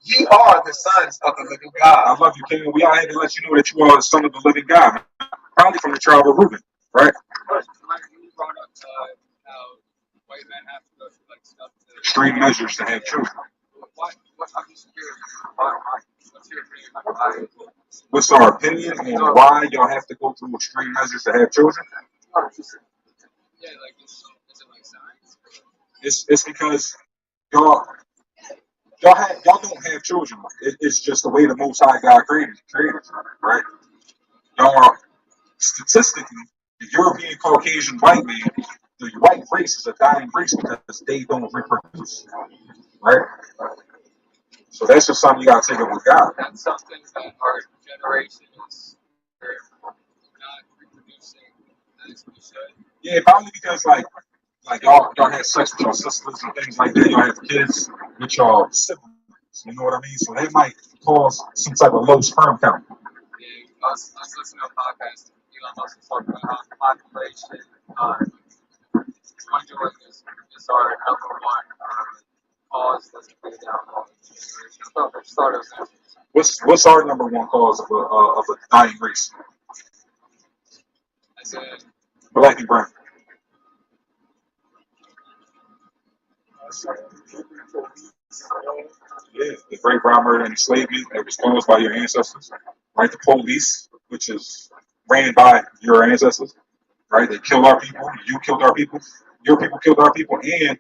ye are the sons of the living I God. love you, King. We all had to let you know that you are the son of the living God. Probably from the tribe of Reuben, right? Like you brought up how white men have to go through like stuff to Extreme measures to have children. I'm just curious. What's your opinion on why? What's our opinion on why y'all have to go through extreme measures to have children? Yeah, like is it like science? It's because y'all y'all don't have children. It's just the way the Most High God created you, right? Y'all are statistically the European Caucasian white man. The white race is a dying race because they don't reproduce, right? So that's just something you gotta take up with God. That's something that our generation is not reproducing as we should. Yeah, probably because like y'all have sex with your sisters and things like that. Y'all have kids with your siblings. You know what I mean? So that might cause some type of low sperm count. Yeah, us listening to a podcast, Elon Musk is talking about how the population dwindling is our number one cause that's bringing down all the generation. Start of What's our number one cause of a dying race? I said, Black and brown. Yeah, the great brown murder and enslavement that was caused by your ancestors, right? The police, which is ran by your ancestors, right? They killed our people. You killed our people. Your people killed our people, and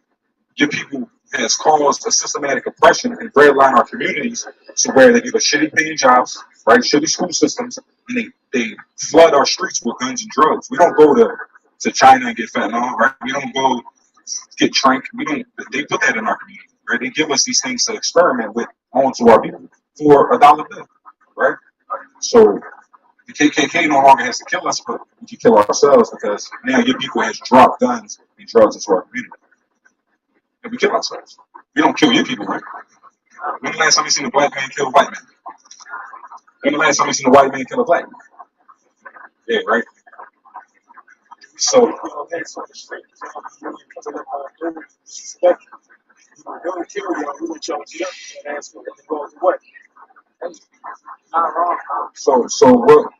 your people has caused a systematic oppression and redline our communities to where they give us shitty paying jobs, right? Shitty school systems, and they flood our streets with guns and drugs. We don't go to China and get fentanyl, right? We don't go get drink. We don't. They put that in our community, right? They give us these things to experiment with onto our people for $1 bill, right? So the KKK no longer has to kill us, but we can kill ourselves because now your people has dropped guns and drugs into our community, and we kill ourselves. We don't kill your people, right? When the last time you seen a black man kill a white man? When the last time you seen a white man kill a black man? Yeah, right. So Not wrong. so what?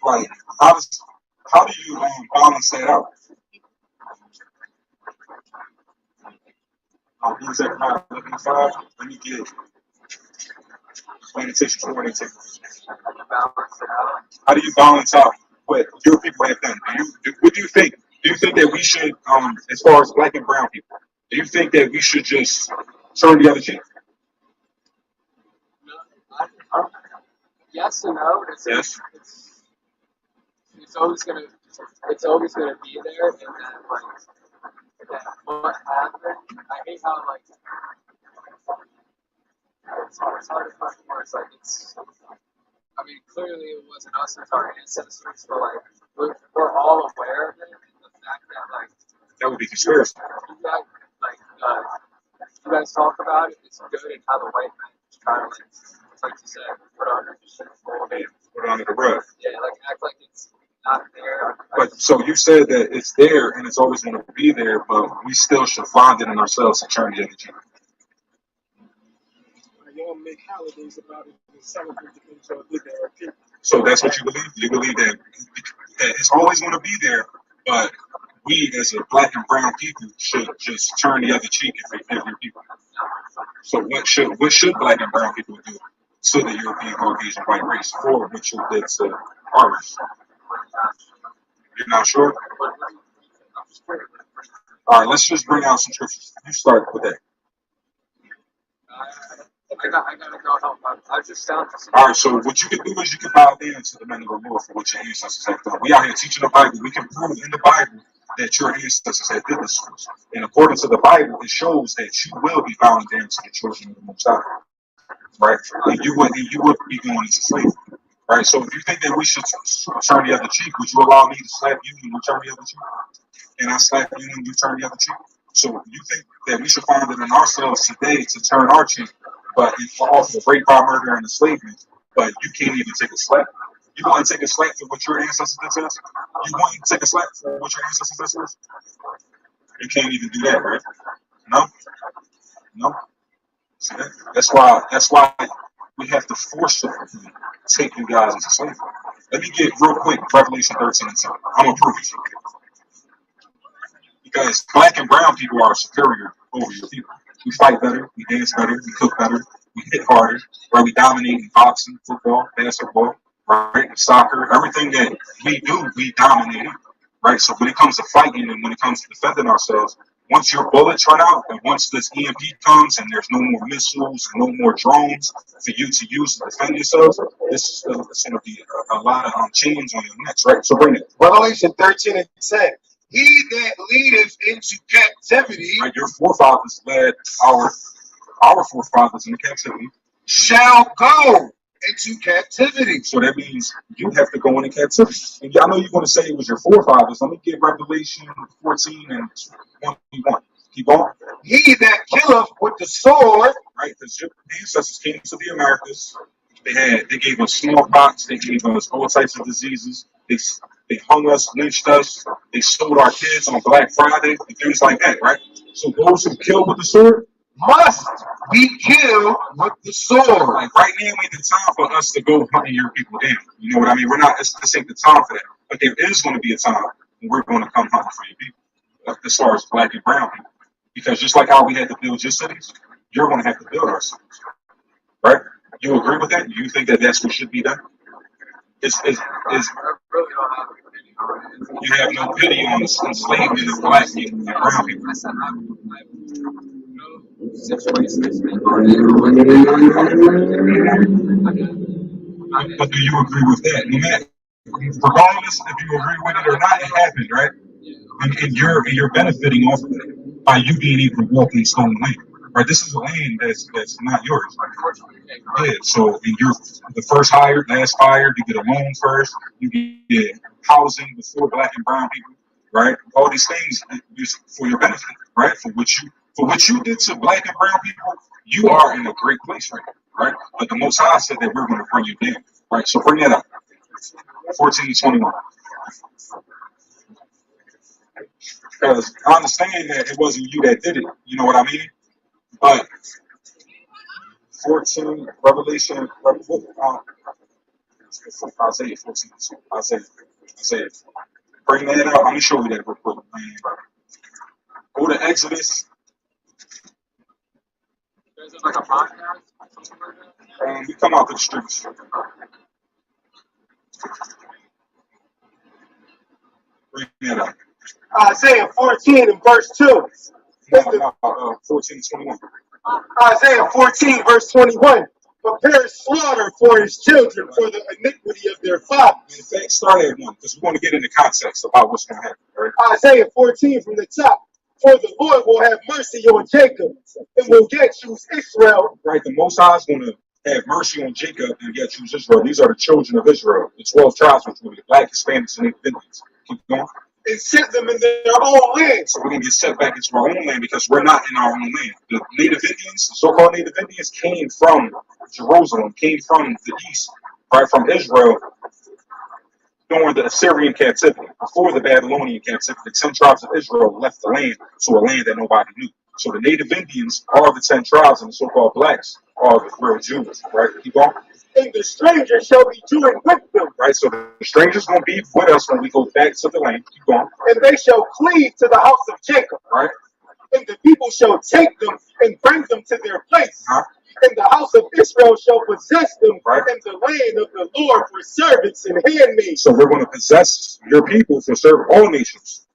Like how do you balance that out? He's at 5. Let me get sanitation coordinator. Balance it out. How do you balance out what your people have done? What do you think? Do you think that we should, as far as black and brown people, do you think that we should just turn the other cheek? No, yes and no. Yes. It's always gonna be there, and then that what happened. I hate how it's hard to find words. I mean, clearly it wasn't us, it's our ancestors, but we're all aware of it, and the fact that That would be conspiracy. you guys you guys talk about it, it's good, and how the white man just try to like you said, put on your shit full. Put it under the rug. Yeah, act like it's not there. But so you said that it's there and it's always going to be there, but we still should find it in ourselves and turn the other cheek. Y'all make holidays about it and celebrate the things y'all did there. People. So that's what you believe? You believe that it's always going to be there, but we as a black and brown people should just turn the other cheek if they're your people. So what should black and brown people do to the European Caucasian white race for what you did to ours? You're not sure? All right, let's just bring out some scriptures. You start with that. I gotta go help. I just found some. All right, so what you can do is you can bow down to the men of the Lord for what your ancestors have done. We out here teaching the Bible. We can prove in the Bible that your ancestors have did this for us. And according to the Bible, it shows that you will be bowing down to the children of the Most High. Right? And you would be going into slavery. Right? So if you think that we should turn the other cheek, would you allow me to slap you and you turn the other cheek? And I slap you and you turn the other cheek? So you think that we should find it in ourselves today to turn our cheek, but off of rape, murder, and enslavement, but you can't even take a slap? You want to take a slap for what your ancestors did to us? You want to take a slap for what your ancestors did to us? You can't even do that, right? No. See that? That's why we have to forcibly take you guys into slavery. Let me get real quick Revelation 13 and 10. I'm gonna prove it to you. Because black and brown people are superior over your people. We fight better, we dance better, we cook better, we hit harder, right? We dominate in boxing, football, basketball, right? Soccer, everything that we do, we dominate in, right? So when it comes to fighting and when it comes to defending ourselves, once your bullets run out and once this EMP comes and there's no more missiles, no more drones for you to use to defend yourselves, this is going to be a lot of chains on your necks, right? So bring it. Revelation 13 and 10. He that leadeth into captivity Right, your forefathers led our forefathers into captivity. shall go into captivity. So that means you have to go into captivity. And I know you're going to say it was your forefathers. Let me get Revelation 14 and 21. Keep going. He that killeth with the sword Right, because your ancestors came to the Americas. They gave us smallpox. They gave us all types of diseases. They hung us, lynched us. They sold our kids on Black Friday and things like that, right? So those who kill with the sword must be killed with the sword. like right now ain't the time for us to go hunting your people down. You know what I mean? This ain't the time for that. But there is going to be a time when we're going to come hunting for your people, as far as black and brown people. Because just like how we had to build your cities, you're going to have to build our cities. Right? You agree with that? You think that that's what should be done? I really don't have an opinion on it. You have no pity on the enslavement of black people and brown people. I said I have no situation that's been hard. But do you agree with that? No matter, regardless if you agree with it or not, it happened, right? And you're benefiting off of it by you being able to walk in stolen land. Right? This is a land that's not yours. Yeah. So and you're the first hired, last hired. You get a loan first. You get housing before black and brown people. Right? All these things is for your benefit. Right? For what you did to black and brown people, you are in a great place right now, right? But the Most High said that we're going to bring you down, right? So bring that up. 14:21. Because I understand that it wasn't you that did it, you know what I mean? But 14, Revelation, Isaiah 14, Isaiah. Bring that out. Let me show you that real quick. Go to Exodus. Is it like a podcast? Something like that? We come out to the streets. Bring that out. Isaiah 14 and verse 2. 14:21. Isaiah 14 verse 21. Prepare slaughter for his children for the iniquity of their fathers. In fact, start at 1 because we want to get into context about what's going to happen. Right? Isaiah 14 from the top. For the Lord will have mercy on Jacob and will yet choose Israel. Right, the Most High is going to have mercy on Jacob and yet choose Israel. These are the children of Israel, the 12 tribes, which will be black, Hispanics, and Native Indians. Keep going. And set them in their own land. So we're going to get set back into our own land because we're not in our own land. The Native Indians, the so-called Native Indians, came from Jerusalem, came from the east, right, from Israel during the Assyrian captivity. Before the Babylonian captivity, the 10 tribes of Israel left the land to a land that nobody knew. So the Native Indians are the 10 tribes, and the so-called blacks are the real Jews, right? Keep going. And the stranger shall be joined with them. Right, so the stranger's going to be with us when we go back to the land. Keep going. And they shall cleave to the house of Jacob. Right. And the people shall take them and bring them to their place. Uh-huh. And the house of Israel shall possess them, right, and the land of the Lord for servants and handmaids. So we're going to possess your people for serve all nations.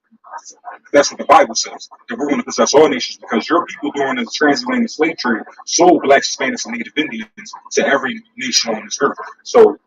That's what the Bible says. That we're going to possess all nations because your people during the transatlantic slave trade sold blacks, Hispanics, and Native Indians to every nation on this earth. So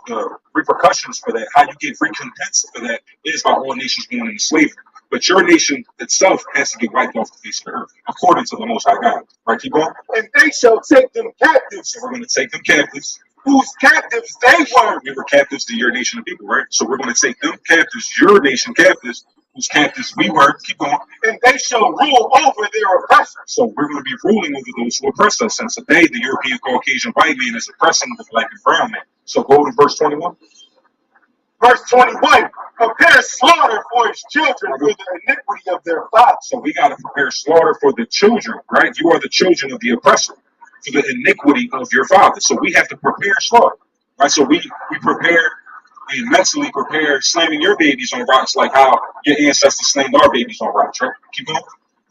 the repercussions for that, how you get recompense for that, is by all nations going into slavery. But your nation itself has to get wiped off the face of the earth, according to the Most High God. Right, keep going. And they shall take them captives. So we're going to take them captives. Whose captives they were. We were captives to your nation of people, right? So we're going to take them captives, your nation captives, whose captives we were. Keep going. And they shall rule over their oppressors. So we're going to be ruling over those who oppress us. And today, the European Caucasian white man is oppressing the black and brown man. So go to verse 21. Verse 21, prepare slaughter for his children for the iniquity of their fathers. So we got to prepare slaughter for the children, right? You are the children of the oppressor, for the iniquity of your father. So we have to prepare slaughter, right? So we prepare and mentally prepare slamming your babies on rocks like how your ancestors slammed our babies on rocks, right? Keep going.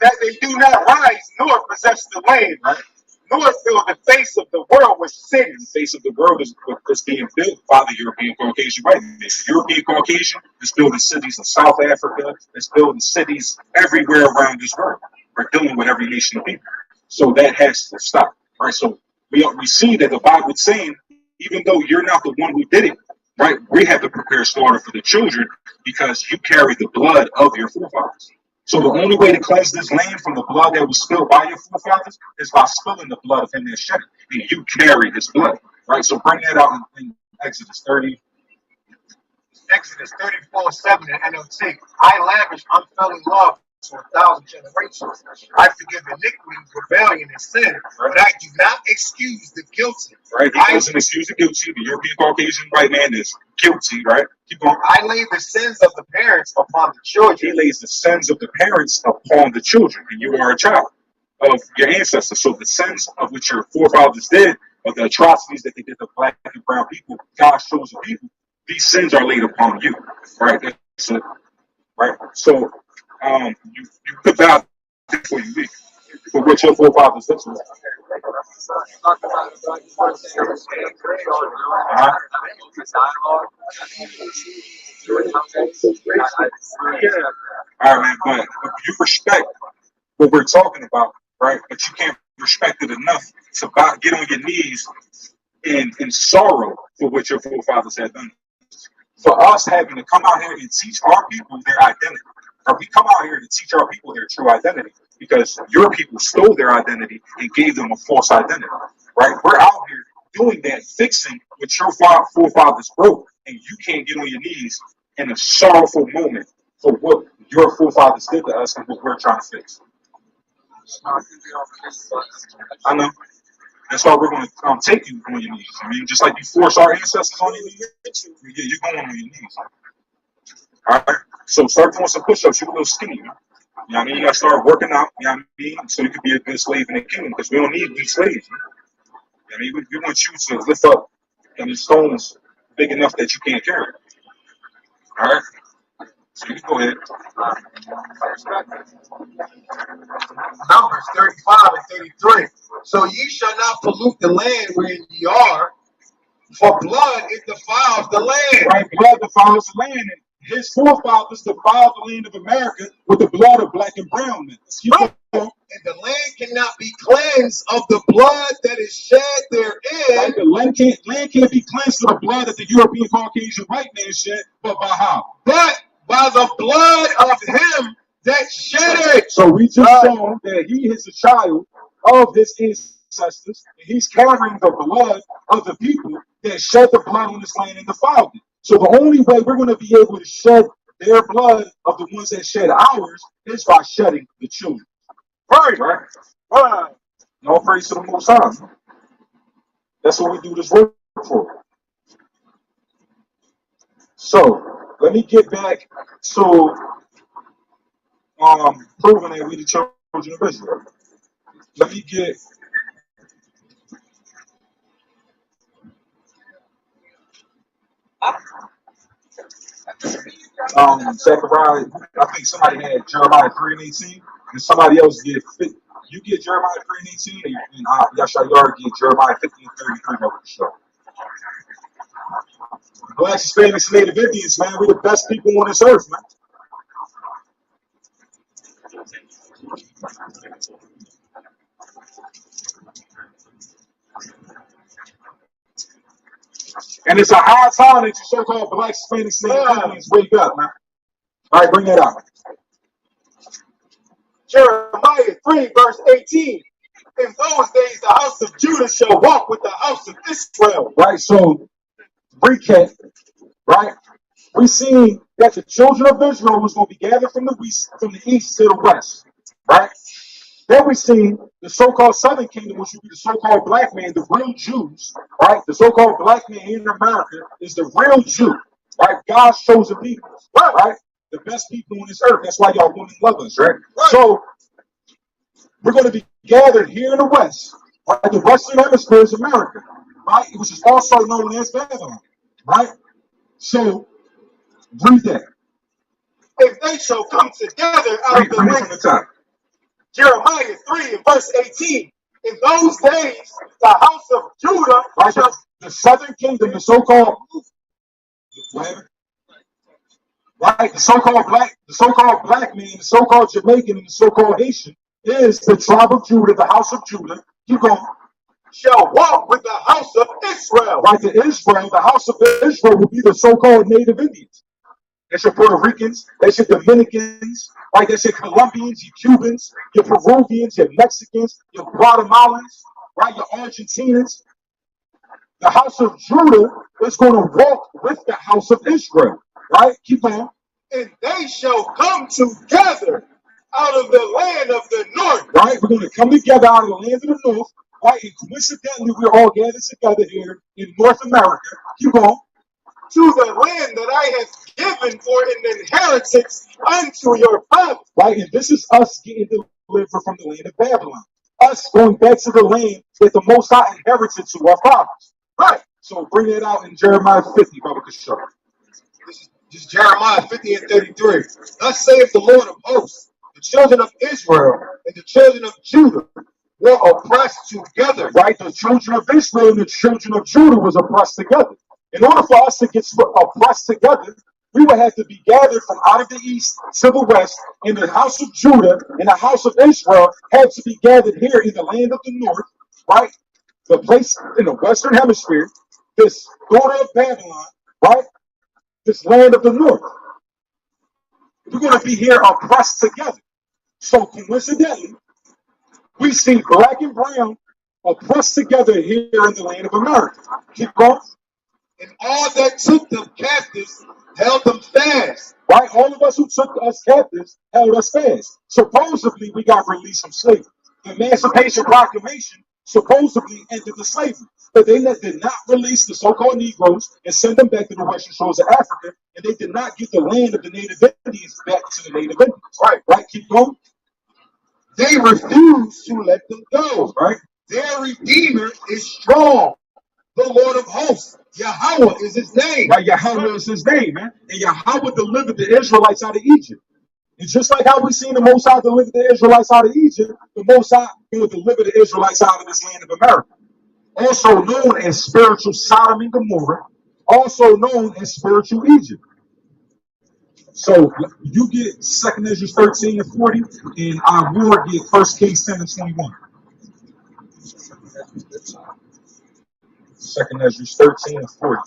That they do not rise nor possess the land, right, nor fill the face of the world with sin. The face of the world is being built by the European Caucasian white man. The European Caucasian is building cities in South Africa, it's building cities everywhere around this world. We're dealing with every nation of people. So that has to stop. Right? So we see that the Bible is saying, even though you're not the one who did it, right? We have to prepare slaughter for the children because you carry the blood of your forefathers. So the only way to cleanse this land from the blood that was spilled by your forefathers is by spilling the blood of him that shed it. And you carry his blood, right? So bring that out in Exodus 30. Exodus 34:7 in NLT. I lavish unfailing love to 1,000 generations. I forgive iniquity, rebellion, and sin, but I do not excuse the guilty. Right? He doesn't excuse the guilty. The European Caucasian white man is guilty, right? Keep going. I lay the sins of the parents upon the children. He lays the sins of the parents upon the children, and you are a child of your ancestors. So the sins of which your forefathers did, of the atrocities that they did to black and brown people, God's chosen people, these sins are laid upon you, right? That's it, right? So you could die before you leave for what your forefathers did to you. All right, man, but you respect what we're talking about, right? But you can't respect it enough to get on your knees in sorrow for what your forefathers had done. For us having to come out here and teach our people their identity, or we come out here to teach our people their true identity, because your people stole their identity and gave them a false identity, right? We're out here doing that, fixing what your forefathers broke, and you can't get on your knees in a sorrowful moment for what your forefathers did to us and what we're trying to fix. I know. That's why we're going to take you on your knees. I mean, just like you force our ancestors on your knees, yeah, you're going on your knees. All right. So start doing some push-ups. You're a little skinny. You know what I mean? You got to start working out. You know what I mean? So you can be a good slave in the kingdom, because we don't need to be slaves. You know? I mean, we want you to lift up stones big enough that you can't carry. All right. So you can go ahead. Numbers 35 and 33. So ye shall not pollute the land wherein ye are, for blood it defiles the land. Right, blood defiles the land. And his forefathers defiled the land of America with the blood of black and brown men. Let's keep going. And the land cannot be cleansed of the blood that is shed therein. Right, the land can't be cleansed of the blood that the European Caucasian white man shed, but by how? But by the blood of him that shed it. So we just shown that he is a child of his ancestors, and he's carrying the blood of the people that shed the blood on this land and defiled it. So the only way we're going to be able to shed their blood of the ones that shed ours is by shedding the children. Right. No praise to the Most High. That's what we do this work for. So let me get back to proving that we the children of Israel. Let me get Zechariah. I think somebody had Jeremiah 3:18, and somebody else get you get Jeremiah 3:18, and Yashayar get Jeremiah 15:33 over the show. Blacks, Hispanics, Native Indians, man, we're the best people on this earth, man. And it's a high time that you so-called Blacks, Hispanics, Native Indians wake up, man. All right, bring that out. Jeremiah 3, verse 18. In those days, the house of Judah shall walk with the house of Israel. Right, so recap, right? We see that the children of Israel was going to be gathered from the east to the west, right? Then we see the so-called Southern Kingdom, which would be the so-called black man, the real Jews, right? The so-called black man here in America is the real Jew, right? God's chosen people, right? The best people on this earth. That's why y'all women love us, right? So we're going to be gathered here in the West, right? The Western Hemisphere is America, right? Which is also known as Babylon, right? So read that. If they shall come together out of the Read land. from the top. Jeremiah 3 and verse 18. In those days, the house of Judah Right, shall the Southern Kingdom, the so-called, right, the so-called black man, the so-called Jamaican, and the so-called Haitian is the tribe of Judah, the house of Judah. Keep going. shall walk with the house of Israel. Right, the Israel, the house of Israel will be the so-called Native Indians. That's your Puerto Ricans, that's your Dominicans, right? That's your Colombians, your Cubans, your Peruvians, your Mexicans, your Guatemalans, right? Your Argentinians. The house of Judah is going to walk with the house of Israel, right? Keep on. And they shall come together out of the land of the north. Right? We're going to come together out of the land of the north, right? And coincidentally, we're all gathered together here in North America. Keep on. To the land that I have given for an inheritance unto your fathers. Right? And this is us getting delivered from the land of Babylon. Us going back to the land that the Most High inherited to our fathers. Right? So bring that out in Jeremiah 50, Baba Kishore. This is Jeremiah 50 and 33. Thus saith the Lord of hosts, the children of Israel and the children of Judah were oppressed together. Right? The children of Israel and the children of Judah was oppressed together. In order for us to get oppressed together, we would have to be gathered from out of the east to the west, and the house of Judah and the house of Israel had to be gathered here in the land of the north, right? The place in the western hemisphere, this daughter of Babylon, right? This land of the north. We're going to be here oppressed together. So coincidentally, we see black and brown oppressed together here in the land of America. Keep going. And all that took them captives held them fast. Right? All of us who took us captives held us fast. Supposedly, we got released from slavery. The Emancipation Proclamation supposedly ended the slavery, but they did not release the so-called Negroes and send them back to the western shores of Africa, and they did not get the land of the native Indians back to the native Indians. Right, keep going. They refuse to let them go. Right. Their Redeemer is strong. The Lord of hosts, Yahweh is his name. Right, Yahweh is his name, man. And Yahweh delivered the Israelites out of Egypt. And just like how we seen the Most High deliver the Israelites out of Egypt, the Most High will deliver the Israelites out of this land of America. Also known as spiritual Sodom and Gomorrah, also known as spiritual Egypt. So you get 2nd Ezra 13 and 40, and I will get 1 Kings 10 and 21. 2nd Ezra 13 and 40.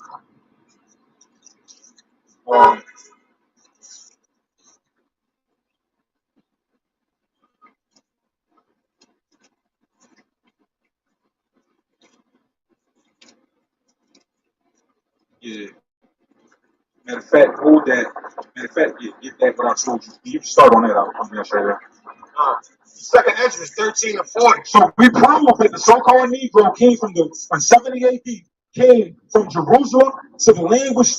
Yeah. Matter of fact, hold that. Matter of fact, get that what I told you. You can start on that. I'm going to show you. 2nd Ezra 13 and 40. So we prove that the so-called Negro came from 70 AD, came from Jerusalem to the land which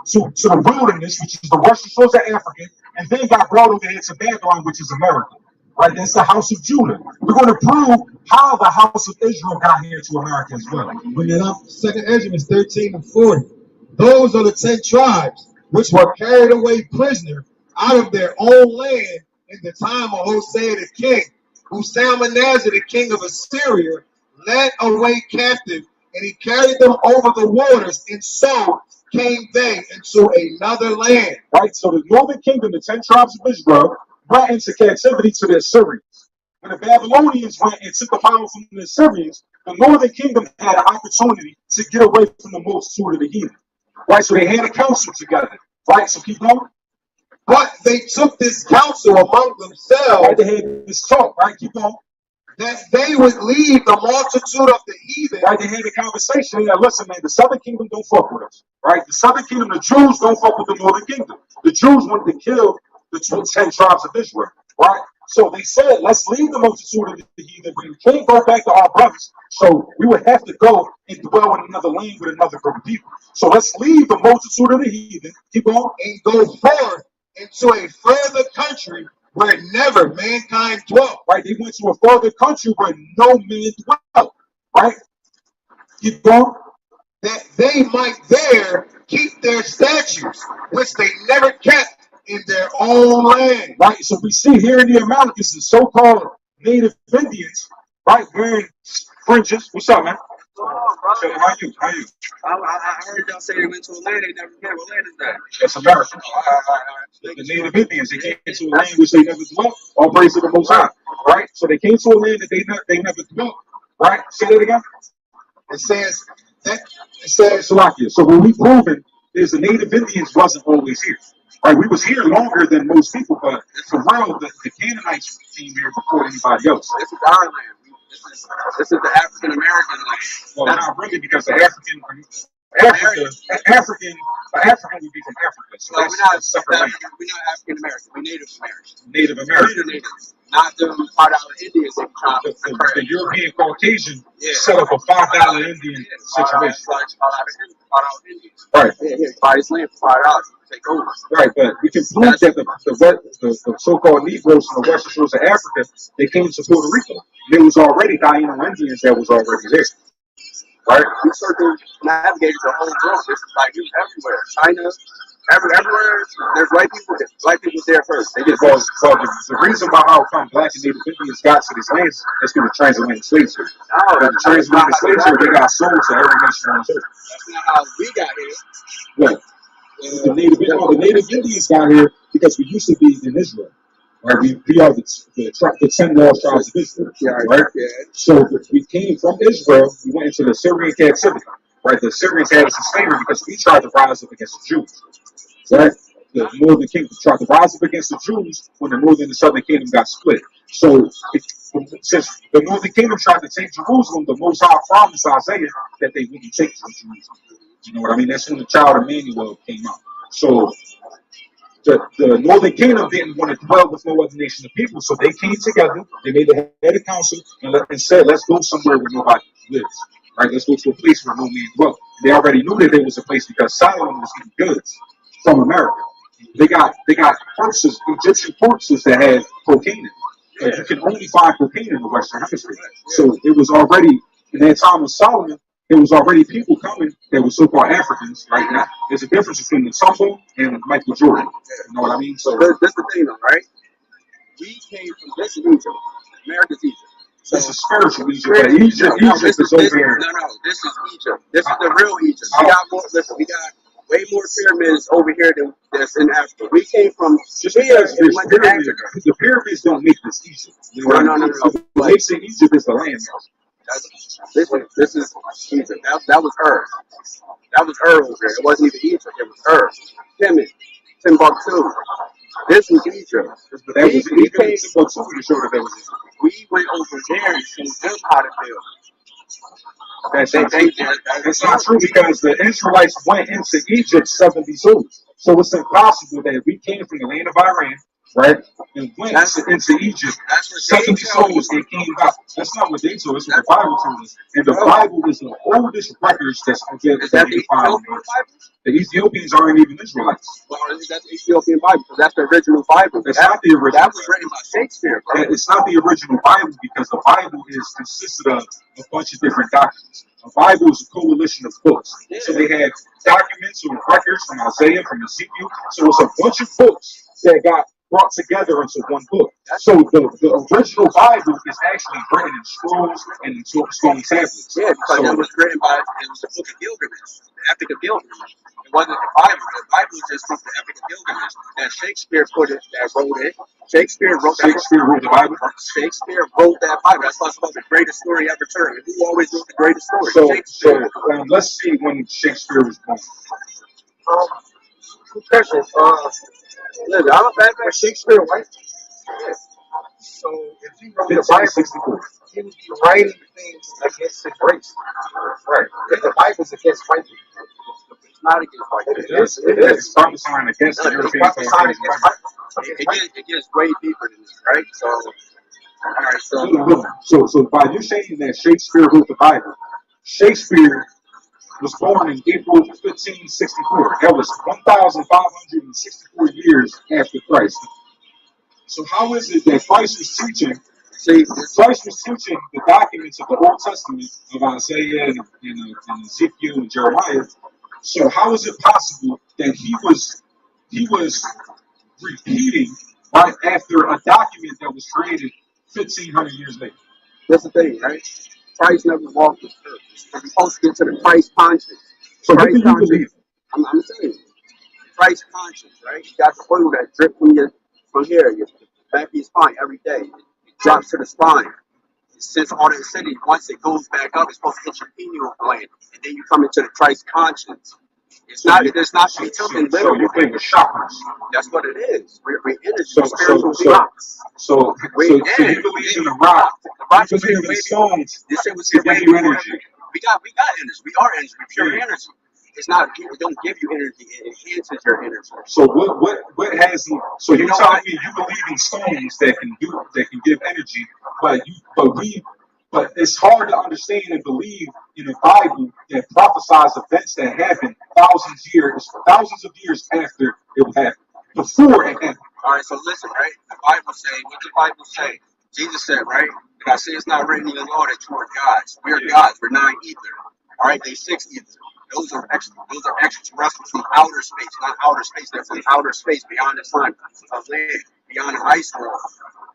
to the wilderness, which is the western shores of Africa, and then got brought over here to Babylon, which is America. Right? That's the house of Judah. We're going to prove how the house of Israel got here to America as well. Bring it up. 2nd Ezra 13 and 40. Those are the 10 tribes which were carried away prisoner out of their own land in the time of Hosea the king, who Salmanazar the king of Assyria led away captive, and he carried them over the waters, and so came they into another land. Right? So the northern kingdom, the 10 tribes of Israel, went into captivity to the Assyrians. When the Babylonians went and took the power from the Assyrians, the northern kingdom had an opportunity to get away from the multitude of the heathen. Right? So they had a council together. Right? So keep going. But they took this counsel among themselves. Right? They had this talk. Right? Keep going. That they would leave the multitude of the heathen. Right? They had a conversation. Yeah, listen, man, the southern kingdom don't fuck with us. Right? The southern kingdom, the Jews don't fuck with the northern kingdom. The Jews wanted to kill the 10 tribes of Israel. Right? So they said, let's leave the multitude of the heathen. We can't go back to our brothers. So we would have to go and dwell in another land with another group of people. So let's leave the multitude of the heathen. Keep going. And go forth into a further country where never mankind dwelt. Right? They went to a further country where no man dwelt. Right? Keep going. That they might there keep their statutes, which they never kept in their own land. Right? So we see here in the Americas, the so-called native Indians, right, wearing fringes. What's up, man? How you? I heard y'all say they went to a land they never met. What land is that? That's America. The native Indians, they came to a land which they never dwelt. All praise to the Most High. Right? So they came to a land that they never dwelt. Right? Say that again. It says that Salakia. So what we proven is the native Indians wasn't always here. Right? We was here longer than most people, but for real, the Canaanites came here before anybody else. This is our land. This is the African American land. Well, not really, because the African would be from Africa, so Well, that's we're not a separate land. African American. We're Native American. Native American. Natives, not the part out of Indians that try to The European Caucasian Yeah. set up a $5 Indian situation. Right. Buy this land for $5. Take over. Right, but we can prove that the so-called Negroes from the western shores of Africa, they came to Puerto Rico. There was already Taino Indians that was already there. Right? We circumnavigated the whole globe. This is like you everywhere. China, everywhere. There's white people. White people there first. They get Well, the reason why how come black and native Indians got to these lands is through the transatlantic slave trade. The transatlantic slave trade, they got sold to every nation on the earth. That's not how we got here. Right. The native Indians got here because we used to be in Israel. Right? We are the 10 lost tribes of Israel. Right? Yeah. So we came from Israel, we went into the Syrian captivity. Right? The Syrians had us in slavery because we tried to rise up against the Jews. Right? The northern kingdom tried to rise up against the Jews when the northern and the southern kingdom got split. So since the northern kingdom tried to take Jerusalem, the Most High promised Isaiah that they wouldn't take Jerusalem. You know what I mean? That's when the child Emmanuel came out. So the Northern Kingdom didn't want to dwell with no other nation of people, so they came together. They made the head of council and said, "Let's go somewhere where nobody lives. Right? Let's go to a place where no man dwells." They already knew that there was a place because Solomon was getting goods from America. They got purses, Egyptian purses that had cocaine in it. And you can only find cocaine in the Western Hemisphere. So it was already in that time of Solomon. There was already people coming that were so-called Africans, right? Now, there's a difference between the Tumble and Michael Jordan. You know what I mean? So That's the thing, though, right? We came from this is Egypt. America's Egypt. So this is spiritual Egypt. But Egypt is over here. No, this is Egypt. This is the real Egypt. We got more. Listen, we got way more pyramids over here than that's in Africa. We came from Just here because and went to Africa. the pyramids don't make this Egypt. You know No. What makes it Egypt is the land. This is Egypt. That was Ur. That was Ur over there. It wasn't even Egypt. It was Ur. Kemet, Timbuktu. This was Egypt. That was even Timbuktu to show that there was Egypt. We went over there and showed them how to build. That's not true because the Israelites went into Egypt 70 souls. So it's impossible that we came from the land of Iran, right, and went into Egypt 70 souls and came back. That's not what they told us. It's what the Bible told us. And the Bible is the oldest records that's available. Is that the Ethiopian Bible? The Ethiopians aren't even Israelites. Well, that's the Ethiopian Bible because that's the original Bible. That's not the original. That was written by Shakespeare, bro. It's not the original Bible because the Bible is consisted of a bunch of different documents. A Bible is a coalition of books. So they had documents or records from Isaiah, from Ezekiel. So it's a bunch of books that got brought together into one book. So the original Bible is actually written in scrolls and in stone tablets. Yeah, because it was written by, it was the book of Gilgamesh, the Epic of Gilgamesh. It wasn't the Bible. The Bible is just from the Epic of Gilgamesh. That Shakespeare wrote it. Shakespeare wrote the Bible. Shakespeare wrote that Bible. That's why it's called the greatest story ever told. And who always wrote the greatest story? So Shakespeare. let's see when Shakespeare was born. Good question. Listen, I'm a bad man. Shakespeare, right? Yeah. So if he wrote the Bible, he would be writing things against his race. Right. If the Bible's against white people. It's not against white people. It is. It's prophesying against the European It gets way deeper than this, right? So, all right. So by you saying that Shakespeare wrote the Bible, Shakespeare was born in April 1564. That was 1,564 years after Christ. So how is it that Christ was teaching? See, Christ was teaching the documents of the Old Testament of Isaiah and Ezekiel and Jeremiah. So how is it possible that he was repeating right after a document that was created 1,500 years later? That's the thing, right? Christ never walked this earth. We're supposed to get to the Christ conscience. So who do you believe? I'm saying, Christ conscience, right? You got the oil that drip from here, your back of your spine every day. It drops to the spine. It sends all the acidity. Once it goes back up, it's supposed to hit your pineal gland, and then you come into the Christ conscience. It's not to be taken literal. So you think with chakras? That's what it is. We're energy, So spiritual you believe in the rock? You believe in the stones? This shit was to here give you energy. We got energy. We are energy. We're pure energy. It's not. It don't give you energy. It enhances your energy. So what has you? So you're telling me you believe in stones that can give energy, but it's hard to understand and believe in a Bible that prophesies events that happened thousands of years after it happened, before it happened. All right. So listen, right? The Bible say what the Bible say. Jesus said, right? And I say it's not written in the law that you are gods. We are gods. We're 9 ether. All right. They 6 ether. Those are extraterrestrials from outer space, not outer space. They're from outer space, beyond the sun, of land, beyond the ice wall.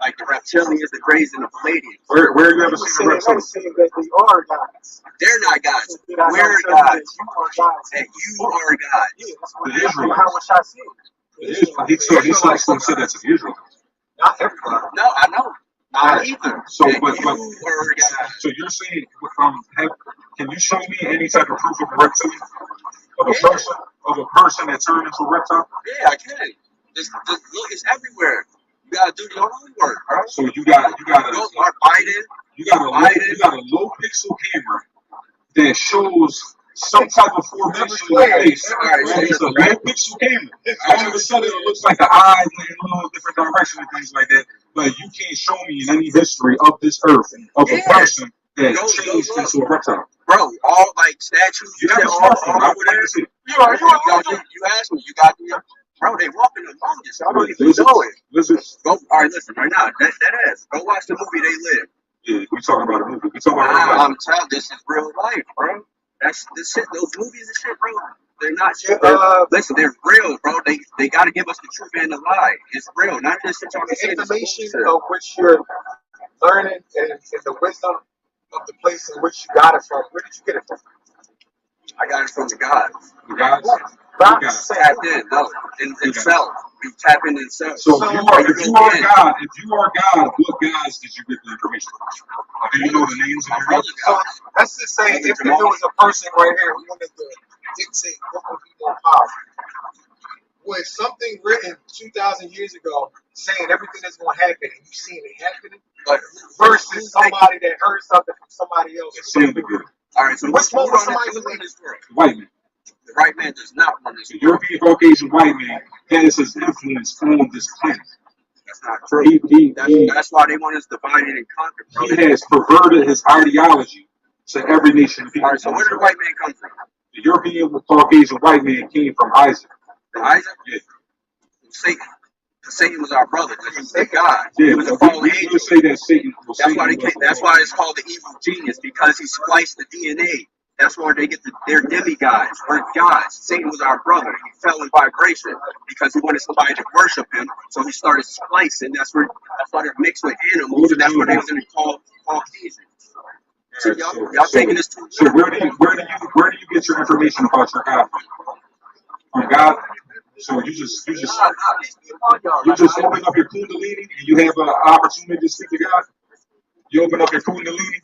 Like the reptilians, the Greys, and the Palladians. Where you ever seen the reptilians? Saying that they are gods. They're not gods. Did I We're not say gods. that you are gods? And you are gods. Yeah, that's what The Israelites. how much I see. He's not going to say that to the Israelites. Not everybody. No, I know. Not either. So, And but you were gods. so you're saying, can you show me any type of proof of a reptilian, of a person that turned into a reptile? Yeah, I can. Look, it's everywhere. You gotta do your homework, bro. So you got Go Biden. a low pixel camera that shows some type of formation like this. Right? It's a low pixel camera. All of a sudden, it looks like the eye went in a little different direction and things like that. But you can't show me in any history of this earth of a person that changed into a reptile. Bro, all like statues. You have a smartphone. I would like to see it. You asked me. You got the. Bro, they walking among us. I don't even know it. Lizards. Go, all right, listen, right now, that ass. Go watch the movie They Live. Yeah, we talking about a movie. We talking about real life. I'm telling you, this is real life, bro. That's this shit. Those movies and shit, bro. They're not. Listen, they're real, bro. They got to give us the truth and the lie. It's real, not just shit y'all can say. The information of which you're learning and the wisdom of the place in which you got it from. Where did you get it from? I got it from the gods. The guys. Tapped in, no, in self. We tap in self. So if you are God, what gods did you get the information from? Do you know the names of your gods? So let's just say if there was a person right here who wanted to dictate what would be more powerful, was something written 2,000 years ago saying everything that's going to happen and you seeing it happening, versus somebody that heard something from somebody else? All right, so what's more somebody in this world? White man. The right man does not run this The European Caucasian white man has his influence on this planet. That's not true. That's why they want us divided and conquered, bro. He has perverted his ideology to every nation. All right, so where did the white man come from? The European Caucasian white man came from Isaac. From Isaac? Yeah. Satan. Satan was our brother. He was the God. Yeah, he was a fallen angel. Say that Satan. That's why it's called the evil genius, because he spliced the DNA. That's where they get their demigods or gods. Satan was our brother. He fell in vibration because he wanted somebody to worship him. So he started splicing. That's why they're mixed with animals, and that's where they was in the Caucasian. So y'all taking this too. So where do you get your information about your God? From God. So you just open up your Kundalini and you have an opportunity to speak to God. You open up your Kundalini